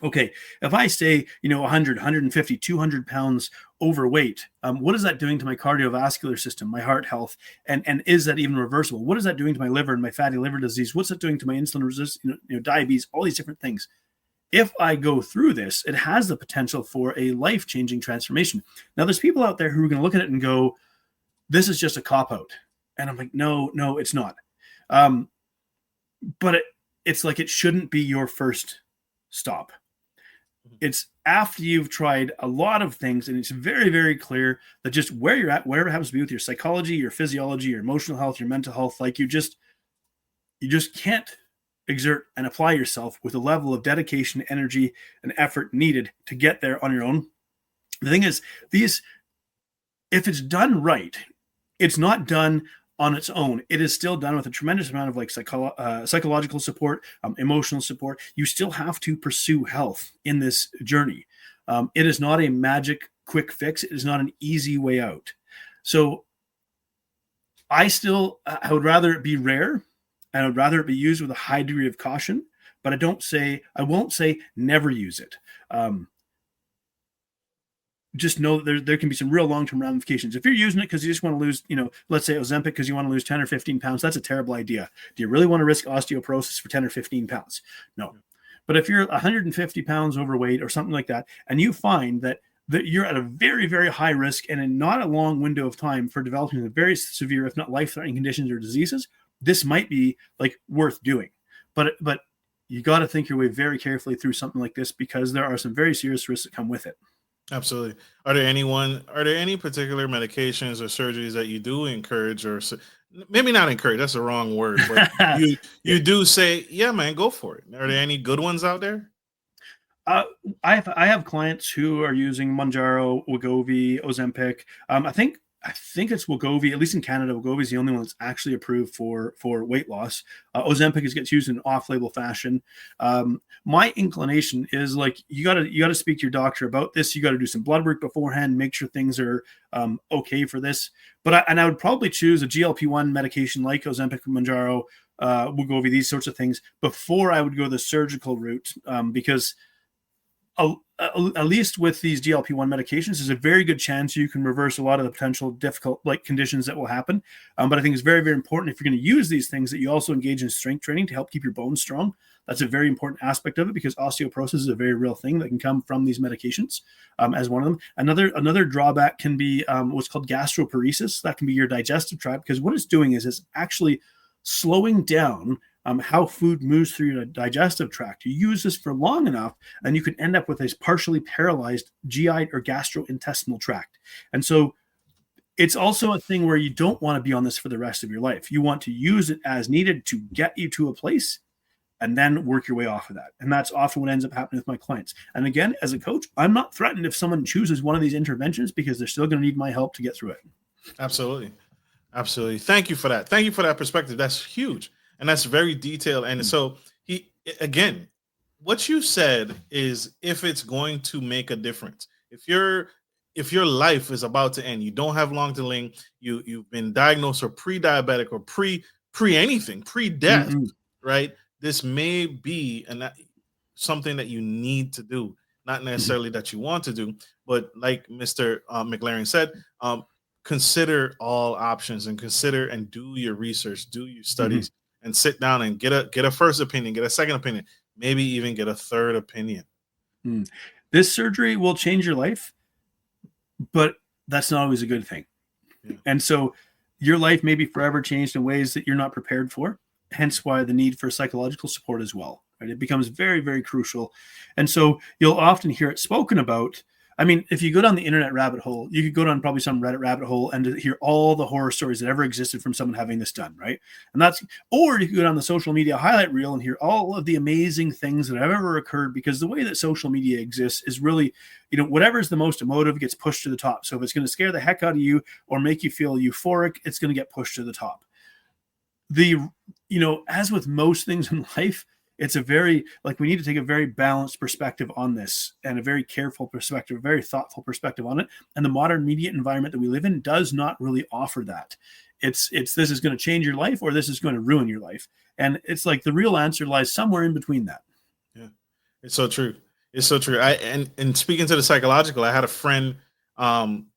okay, if I stay, 100, 150, 200 pounds overweight, what is that doing to my cardiovascular system, my heart health? And is that even reversible? What is that doing to my liver and my fatty liver disease? What's that doing to my insulin resistance, diabetes, all these different things? If I go through this, it has the potential for a life-changing transformation. Now, there's people out there who are going to look at it and go, this is just a cop-out. And I'm like, no, it's not. But it's like it shouldn't be your first stop. It's after you've tried a lot of things, and it's very, very clear that just where you're at, wherever it happens to be with your psychology, your physiology, your emotional health, your mental health, like you just can't exert and apply yourself with a level of dedication, energy, and effort needed to get there on your own. The thing is, if it's done right, it's not done on its own. It is still done with a tremendous amount of psychological support, emotional support. You still have to pursue health in this journey. It is not a magic quick fix. It is not an easy way out. So I would rather it be rare, and I would rather it be used with a high degree of caution, but I won't say never use it. Just know that there can be some real long-term ramifications. If you're using it because you just want to lose, let's say Ozempic because you want to lose 10 or 15 pounds, that's a terrible idea. Do you really want to risk osteoporosis for 10 or 15 pounds? No. But if you're 150 pounds overweight or something like that, and you find that you're at a very, very high risk and in not a long window of time for developing a very severe, if not life-threatening conditions or diseases, this might be worth doing. But you got to think your way very carefully through something like this because there are some very serious risks that come with it. Absolutely. Are there any particular medications or surgeries that you do encourage, or maybe not encourage, that's the wrong word, but you do say, yeah, man, go for it. Are there any good ones out there? I have clients who are using Mounjaro, Wegovy, Ozempic. I think I think it's Wegovy, at least in Canada. Wegovy is the only one that's actually approved for weight loss. Ozempic gets used in off-label fashion. My inclination is like, you gotta speak to your doctor about this. You got to do some blood work beforehand, make sure things are okay for this. But I would probably choose a GLP-1 medication like Ozempic, Mounjaro, Wegovy, these sorts of things before I would go the surgical route, because at least with these GLP-1 medications, there's a very good chance you can reverse a lot of the potential difficult conditions that will happen. But I think it's very, very important, if you're going to use these things, that you also engage in strength training to help keep your bones strong. That's a very important aspect of it, because osteoporosis is a very real thing that can come from these medications, as one of them. Another drawback can be what's called gastroparesis. That can be your digestive tract, because what it's doing is it's actually slowing down how food moves through your digestive tract. You use this for long enough, and you can end up with a partially paralyzed GI or gastrointestinal tract. And so it's also a thing where you don't want to be on this for the rest of your life. You want to use it as needed to get you to a place, and then work your way off of that. And that's often what ends up happening with my clients. And again, as a coach, I'm not threatened if someone chooses one of these interventions, because they're still going to need my help to get through it. Absolutely. Absolutely. Thank you for that. Thank you for that perspective. That's huge. And that's very detailed. And so again, what you said is, if it's going to make a difference, if your life is about to end, you don't have long to live, you've been diagnosed or pre-diabetic or pre anything, pre-death, right? This may be something that you need to do, not necessarily that you want to do, but like Mr. McLernon said, consider all options, and consider and do your research, do your studies, and sit down and get a first opinion, get a second opinion, maybe even get a third opinion. This surgery will change your life, but that's not always a good thing. Yeah. And so your life may be forever changed in ways that you're not prepared for, hence why the need for psychological support as well. Right? It becomes very, very crucial. And so you'll often hear it spoken about. I mean, if you go down the internet rabbit hole, you could go down probably some Reddit rabbit hole and hear all the horror stories that ever existed from someone having this done, right? Or you could go down the social media highlight reel and hear all of the amazing things that have ever occurred, because the way that social media exists is really, whatever is the most emotive gets pushed to the top. So if it's going to scare the heck out of you or make you feel euphoric, it's going to get pushed to the top. As with most things in life, it's we need to take a very balanced perspective on this, and a very careful perspective, a very thoughtful perspective on it. And the modern media environment that we live in does not really offer that. It's this is going to change your life, or this is going to ruin your life. And it's like the real answer lies somewhere in between that. Yeah, it's so true. It's so true. And speaking to the psychological, I had a friend,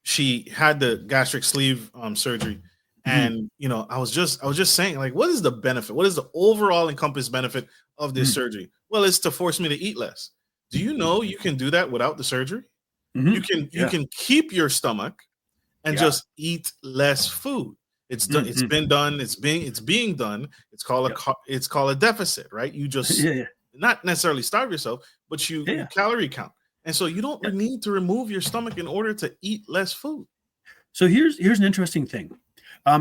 she had the gastric sleeve surgery. And, I was just saying, like, what is the benefit? What is the overall encompassed benefit of this surgery? Well, it's to force me to eat less. Do you know you can do that without the surgery? You can keep your stomach and just eat less food. It's done. It's been done. It's being done. It's called a deficit, right? You just not necessarily starve yourself, but you calorie count. And so you don't need to remove your stomach in order to eat less food. So here's an interesting thing.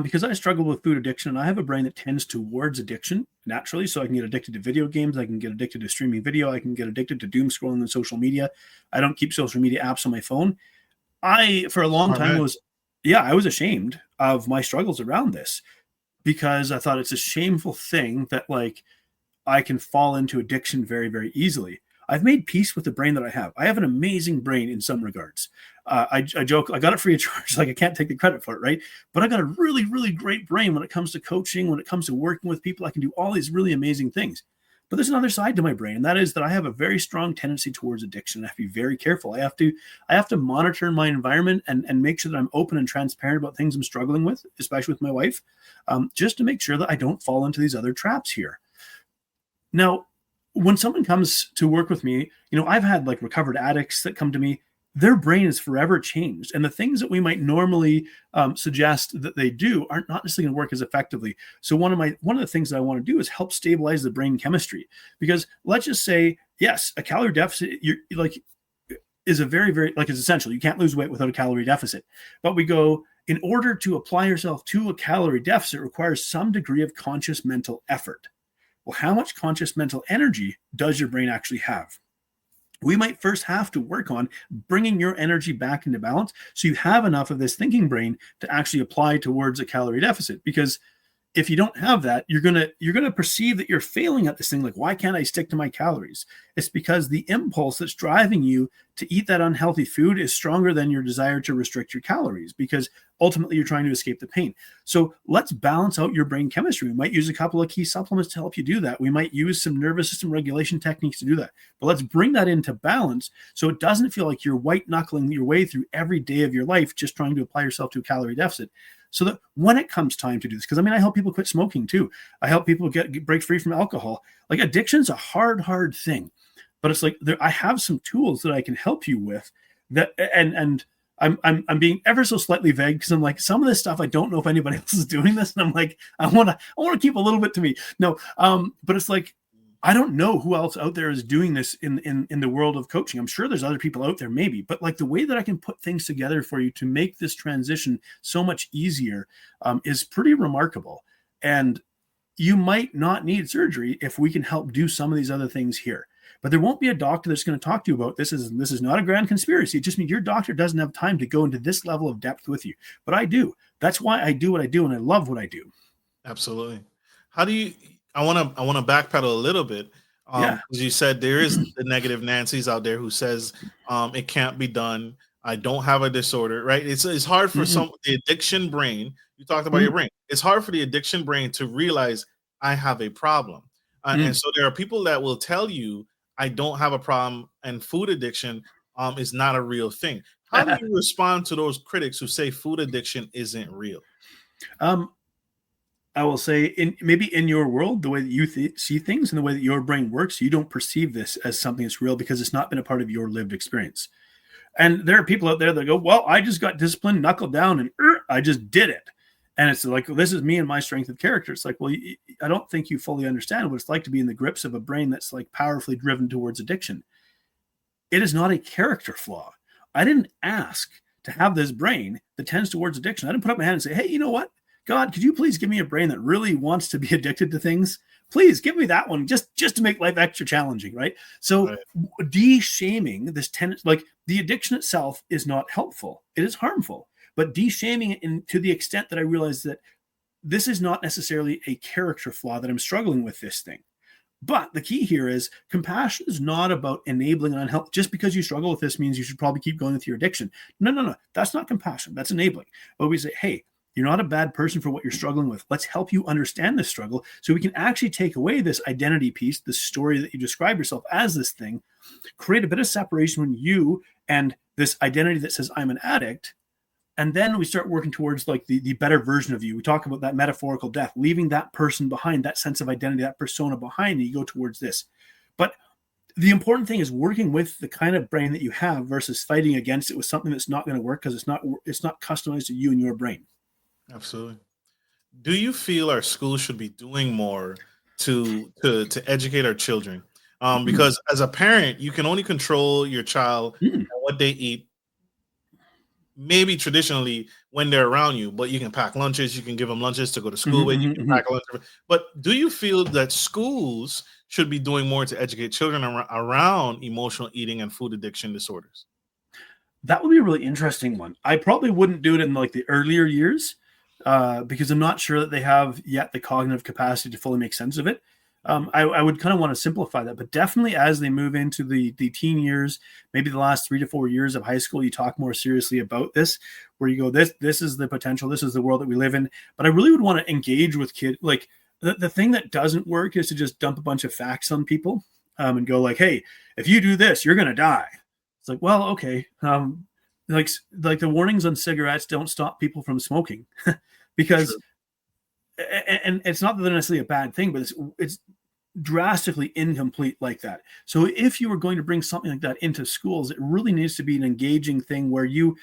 Because I struggle with food addiction, and I have a brain that tends towards addiction naturally. So I can get addicted to video games. I can get addicted to streaming video. I can get addicted to doom scrolling on social media. I don't keep social media apps on my phone. For a long time, I was ashamed of my struggles around this, because I thought it's a shameful thing that I can fall into addiction very, very easily. I've made peace with the brain that I have. I have an amazing brain in some regards. I joke, I got it free of charge. I can't take the credit for it, right? But I got a really, really great brain when it comes to coaching, when it comes to working with people. I can do all these really amazing things. But there's another side to my brain, and that is that I have a very strong tendency towards addiction. I have to be very careful. I have to monitor my environment and make sure that I'm open and transparent about things I'm struggling with, especially with my wife, just to make sure that I don't fall into these other traps here. Now, when someone comes to work with me, I've had recovered addicts that come to me. Their brain is forever changed. And the things that we might normally suggest that they do aren't not necessarily going to work as effectively. So one of the things that I want to do is help stabilize the brain chemistry. Because let's just say, yes, a calorie deficit is a very, very, it's essential. You can't lose weight without a calorie deficit. But we go, in order to apply yourself to a calorie deficit requires some degree of conscious mental effort. Well, how much conscious mental energy does your brain actually have? we might first have to work on bringing your energy back into balance so you have enough of this thinking brain to actually apply towards a calorie deficit. Because if you don't have that, you're gonna perceive that you're failing at this thing. Like, why can't I stick to my calories? It's because the impulse that's driving you to eat that unhealthy food is stronger than your desire to restrict your calories, because ultimately you're trying to escape the pain. So let's balance out your brain chemistry. We might use a couple of key supplements to help you do that. We might use some nervous system regulation techniques to do that. But let's bring that into balance so it doesn't feel like you're white knuckling your way through every day of your life just trying to apply yourself to a calorie deficit. So that when it comes time to do this, because I help people quit smoking too. I help people break free from alcohol. Like, addiction's a hard thing, but it's like I have some tools that I can help you with that. And I'm being ever so slightly vague because I'm like, some of this stuff, I don't know if anybody else is doing this. And I'm like, I want to keep a little bit to me. No. But it's like, I don't know who else out there is doing this in the world of coaching. I'm sure there's other people out there, maybe, but like the way that I can put things together for you to make this transition so much easier is pretty remarkable. And you might not need surgery if we can help do some of these other things here. But there won't be a doctor that's going to talk to you about this. This is not a grand conspiracy. It just means your doctor doesn't have time to go into this level of depth with you. But I do. That's why I do what I do, and I love what I do. Absolutely. How do you? I want to backpedal a little bit. As you said, there is the negative Nancy's out there who says it can't be done. I don't have a disorder, right? It's hard for the addiction brain. You talked about your brain. It's hard for the addiction brain to realize I have a problem. And so there are people that will tell you I don't have a problem, and food addiction is not a real thing. How do you respond to those critics who say food addiction isn't real? I will say, maybe in your world, the way that you see things and the way that your brain works, you don't perceive this as something that's real because it's not been a part of your lived experience. And there are people out there that go, well, I just got disciplined, knuckled down, and I just did it. And it's like, well, this is me and my strength of character. It's like, well, I don't think you fully understand what it's like to be in the grips of a brain that's like powerfully driven towards addiction. It is not a character flaw. I didn't ask to have this brain that tends towards addiction. I didn't put up my hand and say, hey, you know what? God, could you please give me a brain that really wants to be addicted to things? Please give me that one just to make life extra challenging, right? So de-shaming this tendency, like the addiction itself is not helpful. It is harmful. But de-shaming it to the extent that I realize that this is not necessarily a character flaw, that I'm struggling with this thing. But the key here is compassion is not about enabling an unhealthy. Just because you struggle with this means you should probably keep going with your addiction. No. That's not compassion. That's enabling. But we say, hey, you're not a bad person for what you're struggling with. Let's help you understand this struggle so we can actually take away this identity piece, the story that you describe yourself as this thing, create a bit of separation when you and this identity that says I'm an addict. And then we start working towards like the better version of you. We talk about that metaphorical death, leaving that person behind, that sense of identity, that persona behind, and you go towards this. But the important thing is working with the kind of brain that you have versus fighting against it with something that's not going to work because it's not customized to you and your brain. Absolutely. Do you feel our schools should be doing more to educate our children? Because as a parent, you can only control your child and what they eat, maybe traditionally when they're around you, but you can pack lunches, you can give them lunches to go to school with, you can pack lunch. But do you feel that schools should be doing more to educate children around emotional eating and food addiction disorders? That would be a really interesting one. I probably wouldn't do it in like the earlier years because I'm not sure that they have yet the cognitive capacity to fully make sense of it. I would kind of want to simplify that, but definitely as they move into the teen years, maybe the last 3 to 4 years of high school, you talk more seriously about this, where you go, this is the potential, this is the world that we live in. But I really would want to engage with kids. Like the thing that doesn't work is to just dump a bunch of facts on people and go like, hey, if you do this, you're going to die. It's like, well, okay. Like the warnings on cigarettes don't stop people from smoking because True. And it's not that they're necessarily a bad thing, but it's drastically incomplete like that. So if you were going to bring something like that into schools, it really needs to be an engaging thing where you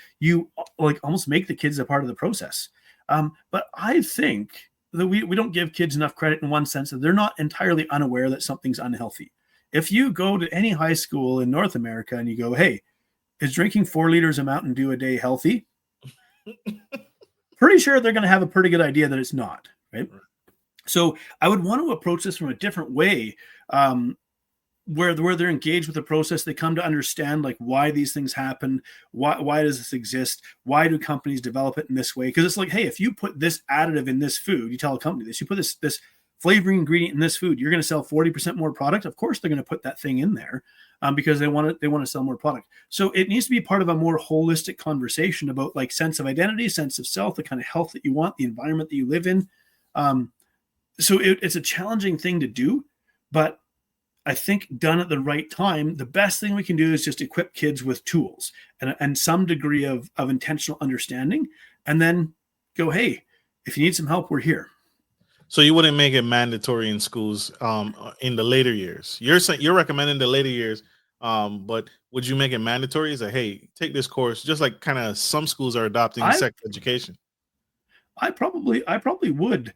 like almost make the kids a part of the process. But I think that we don't give kids enough credit in one sense that they're not entirely unaware that something's unhealthy. If you go to any high school in North America and you go, hey, is drinking 4 liters of Mountain Dew a day healthy? Pretty sure they're going to have a pretty good idea that it's not. Right. So I would want to approach this from a different way where they're engaged with the process, they come to understand like why these things happen, why does this exist, why do companies develop it in this way? Because it's like, hey, if you put this additive in this food, you tell a company this, you put this flavoring ingredient in this food, you're going to sell 40% more product. Of course, they're going to put that thing in there because they want to sell more product. So it needs to be part of a more holistic conversation about like sense of identity, sense of self, the kind of health that you want, the environment that you live in. So it's a challenging thing to do, but I think done at the right time, the best thing we can do is just equip kids with tools and some degree of intentional understanding, and then go, hey, if you need some help, we're here. So you wouldn't make it mandatory in schools in the later years. You're recommending the later years, but would you make it mandatory? Is like, hey, take this course, just like kind of some schools are adopting sex education. I probably would.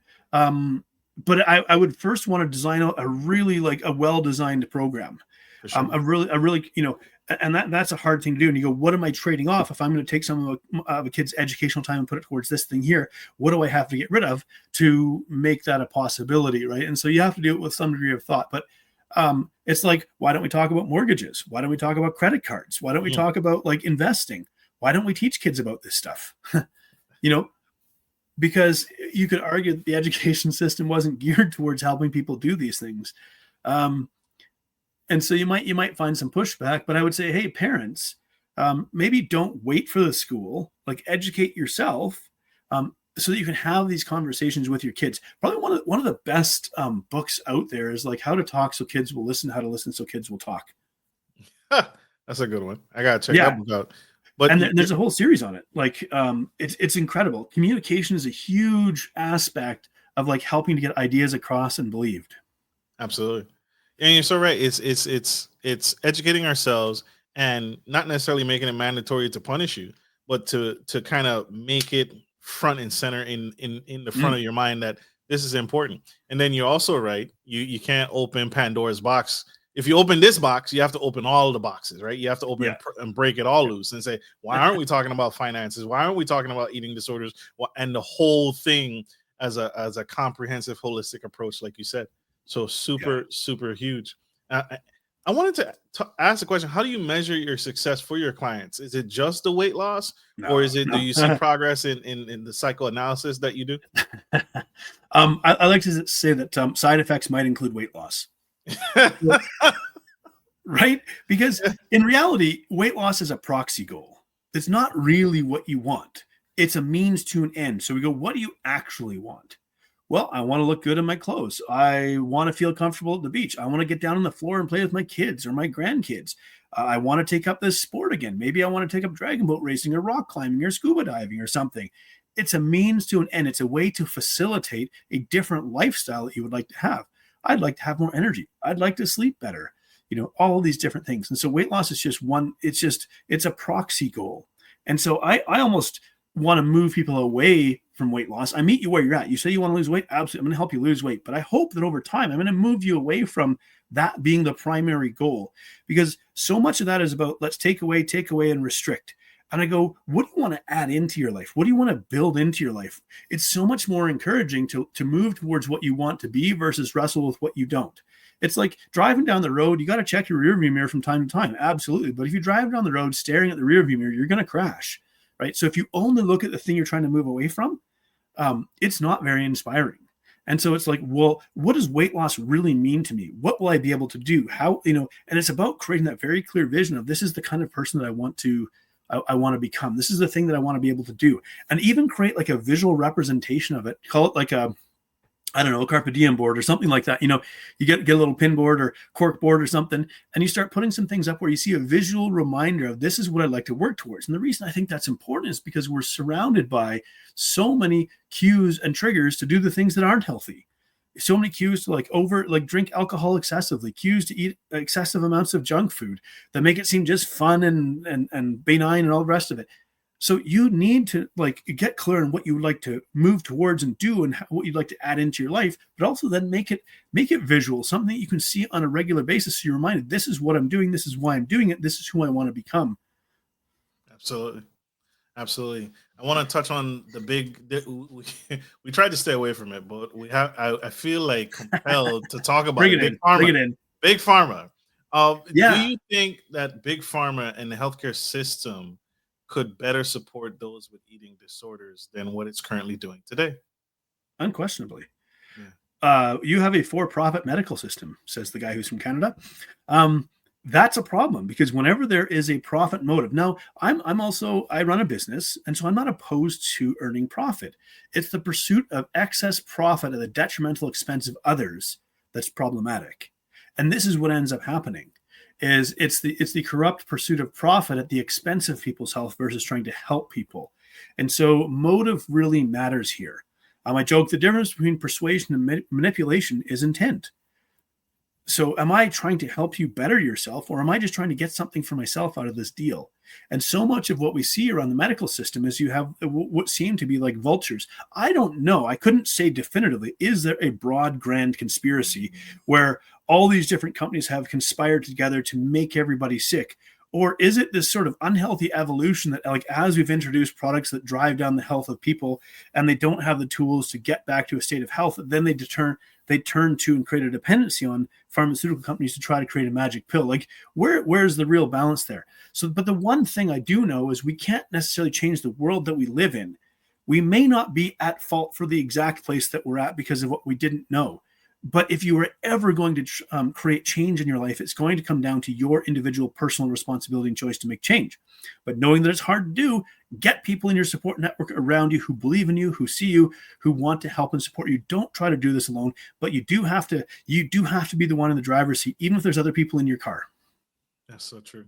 But I would first want to design a really like a well-designed program. For sure. A really, and that's a hard thing to do. And you go, what am I trading off? If I'm going to take some of a kid's educational time and put it towards this thing here, what do I have to get rid of to make that a possibility? Right. And so you have to do it with some degree of thought, but it's like, why don't we talk about mortgages? Why don't we talk about credit cards? Why don't we talk about like investing? Why don't we teach kids about this stuff? Because you could argue that the education system wasn't geared towards helping people do these things. And so you might find some pushback, but I would say, hey, parents, maybe don't wait for the school, like educate yourself so that you can have these conversations with your kids. Probably one of the best books out there is like How to Talk So Kids Will Listen, How to Listen So Kids Will Talk. That's a good one. I got to check that book out. But there's a whole series on it. Like it's incredible. Communication is a huge aspect of like helping to get ideas across and believed. Absolutely. And you're so right. It's educating ourselves and not necessarily making it mandatory to punish you, but to kind of make it front and center in the front of your mind that this is important. And then you're also right. You can't open Pandora's box. If you open this box, you have to open all the boxes, right? You have to open and break it all loose and say, why aren't we talking about finances? Why aren't we talking about eating disorders? And the whole thing as a comprehensive, holistic approach, like you said. So super huge. I wanted to ask a question. How do you measure your success for your clients? Is it just the weight loss, or do you see progress in the psychoanalysis that you do? I like to say that side effects might include weight loss. Right? Because in reality, weight loss is a proxy goal. It's not really what you want. It's a means to an end. So we go, what do you actually want? Well, I want to look good in my clothes. I want to feel comfortable at the beach. I want to get down on the floor and play with my kids or my grandkids. I want to take up this sport again. Maybe I want to take up dragon boat racing or rock climbing or scuba diving or something. It's a means to an end. It's a way to facilitate a different lifestyle that you would like to have. I'd like to have more energy. I'd like to sleep better. All of these different things. And so weight loss is just one. It's a proxy goal. And so I almost want to move people away from weight loss. I meet you where you're at. You say you want to lose weight. Absolutely. I'm going to help you lose weight. But I hope that over time, I'm going to move you away from that being the primary goal, because so much of that is about let's take away and restrict. And I go, what do you want to add into your life? What do you want to build into your life? It's so much more encouraging to move towards what you want to be versus wrestle with what you don't. It's like driving down the road. You got to check your rearview mirror from time to time. Absolutely. But if you drive down the road staring at the rearview mirror, you're going to crash. Right. So if you only look at the thing you're trying to move away from, it's not very inspiring. And so it's like, well, what does weight loss really mean to me? What will I be able to do? How, and it's about creating that very clear vision of this is the kind of person that I want to become. This is the thing that I want to be able to do, and even create like a visual representation of it. Call it like a carpe diem board or something like that. You get a little pin board or cork board or something, and you start putting some things up where you see a visual reminder of this is what I'd like to work towards. And the reason I think that's important is because we're surrounded by so many cues and triggers to do the things that aren't healthy. So many cues to drink alcohol excessively, cues to eat excessive amounts of junk food that make it seem just fun and benign and all the rest of it. So you need to get clear on what you would like to move towards and do and what you'd like to add into your life, but also then make it visual, something that you can see on a regular basis. So you're reminded, this is what I'm doing. This is why I'm doing it. This is who I want to become. Absolutely. I want to touch on we tried to stay away from it, but I feel like compelled to talk about Bring it in. Big Pharma. Yeah. Do you think that big pharma and the healthcare system could better support those with eating disorders than what it's currently doing today? Unquestionably. Yeah. You have a for-profit medical system, says the guy who's from Canada. That's a problem because whenever there is a profit motive, now I run a business, and so I'm not opposed to earning profit. It's the pursuit of excess profit at the detrimental expense of others that's problematic. And this is what ends up happening. It's the corrupt pursuit of profit at the expense of people's health versus trying to help people. And so motive really matters here. I joke the difference between persuasion and manipulation is intent. So am I trying to help you better yourself, or am I just trying to get something for myself out of this deal? And so much of what we see around the medical system is you have what seem to be like vultures. I don't know. I couldn't say definitively, is there a broad, grand conspiracy where all these different companies have conspired together to make everybody sick? Or is it this sort of unhealthy evolution that, like, as we've introduced products that drive down the health of people and they don't have the tools to get back to a state of health, then they turn to and create a dependency on pharmaceutical companies to try to create a magic pill? Like, where's the real balance there? So, but the one thing I do know is we can't necessarily change the world that we live in. We may not be at fault for the exact place that we're at because of what we didn't know. But if you are ever going to create change in your life, it's going to come down to your individual personal responsibility and choice to make change. But knowing that it's hard to do, get people in your support network around you who believe in you, who see you, who want to help and support you. Don't try to do this alone, but you do have to be the one in the driver's seat, even if there's other people in your car. That's so true.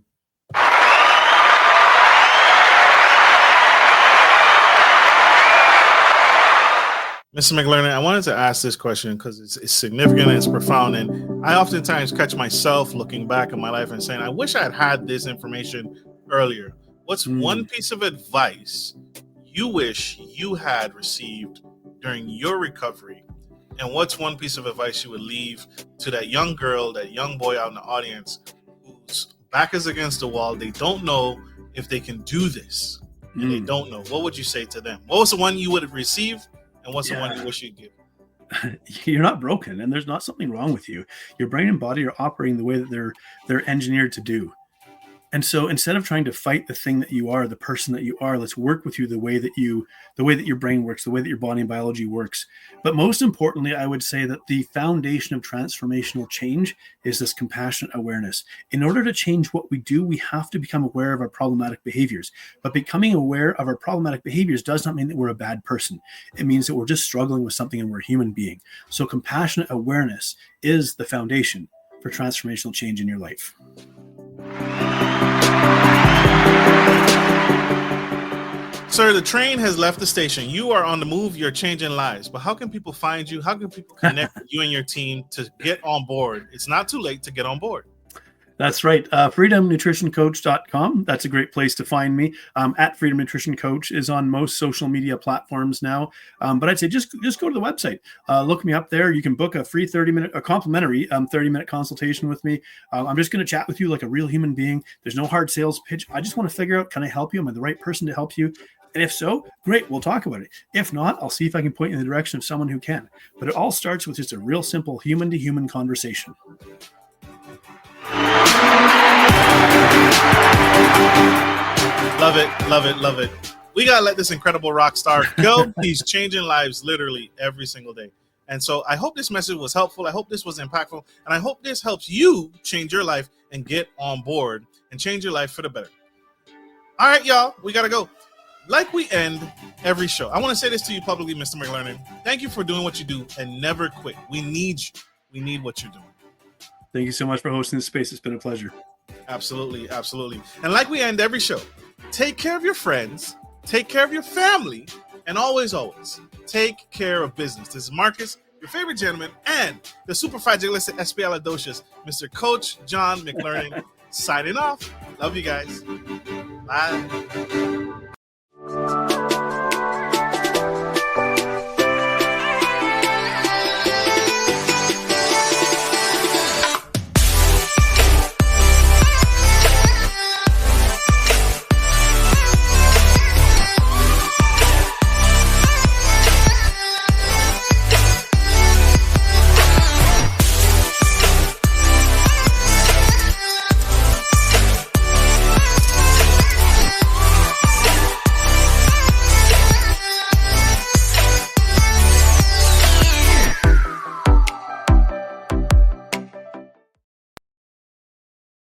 Mr. McLernon, I wanted to ask this question because it's significant and it's profound. And I oftentimes catch myself looking back at my life and saying, I wish I had this information earlier. What's one piece of advice you wish you had received during your recovery? And what's one piece of advice you would leave to that young girl, that young boy out in the audience whose back is against the wall? They don't know if they can do this. And they don't know. What would you say to them? What was the one you would have received? And what's the one you wish you'd give? You're not broken, and there's not something wrong with you. Your brain and body are operating the way that they're engineered to do. And so instead of trying to fight the thing that you are, the person that you are, let's work with you the way that your brain works, the way that your body and biology works. But most importantly, I would say that the foundation of transformational change is this compassionate awareness. In order to change what we do, we have to become aware of our problematic behaviors. But becoming aware of our problematic behaviors does not mean that we're a bad person. It means that we're just struggling with something and we're a human being. So compassionate awareness is the foundation for transformational change in your life. Sir, the train has left the station. You are on the move. You're changing lives. But how can people find you? How can people connect with you and your team to get on board? It's not too late to get on board. That's right. freedomnutritioncoach.com. That's a great place to find me. At Freedom Nutrition Coach is on most social media platforms now. But I'd say just go to the website. Look me up there. You can book a free complimentary 30-minute consultation with me. I'm just going to chat with you like a real human being. There's no hard sales pitch. I just want to figure out, can I help you? Am I the right person to help you? And if so, great, we'll talk about it. If not, I'll see if I can point you in the direction of someone who can. But it all starts with just a real simple human-to-human conversation. Love it, love it, love it. We got to let this incredible rock star go. He's changing lives literally every single day. And so I hope this message was helpful. I hope this was impactful. And I hope this helps you change your life and get on board and change your life for the better. All right, y'all, we got to go. Like we end every show, I want to say this to you publicly, Mr. McLernon. Thank you for doing what you do and never quit. We need you. We need what you're doing. Thank you so much for hosting this space. It's been a pleasure. Absolutely, absolutely. And like we end every show, take care of your friends, take care of your family, and always, always take care of business. This is Marcus, your favorite gentleman, and the superfragilistic espialidocious, Mr. Coach Jon McLernon, signing off. Love you guys. Bye.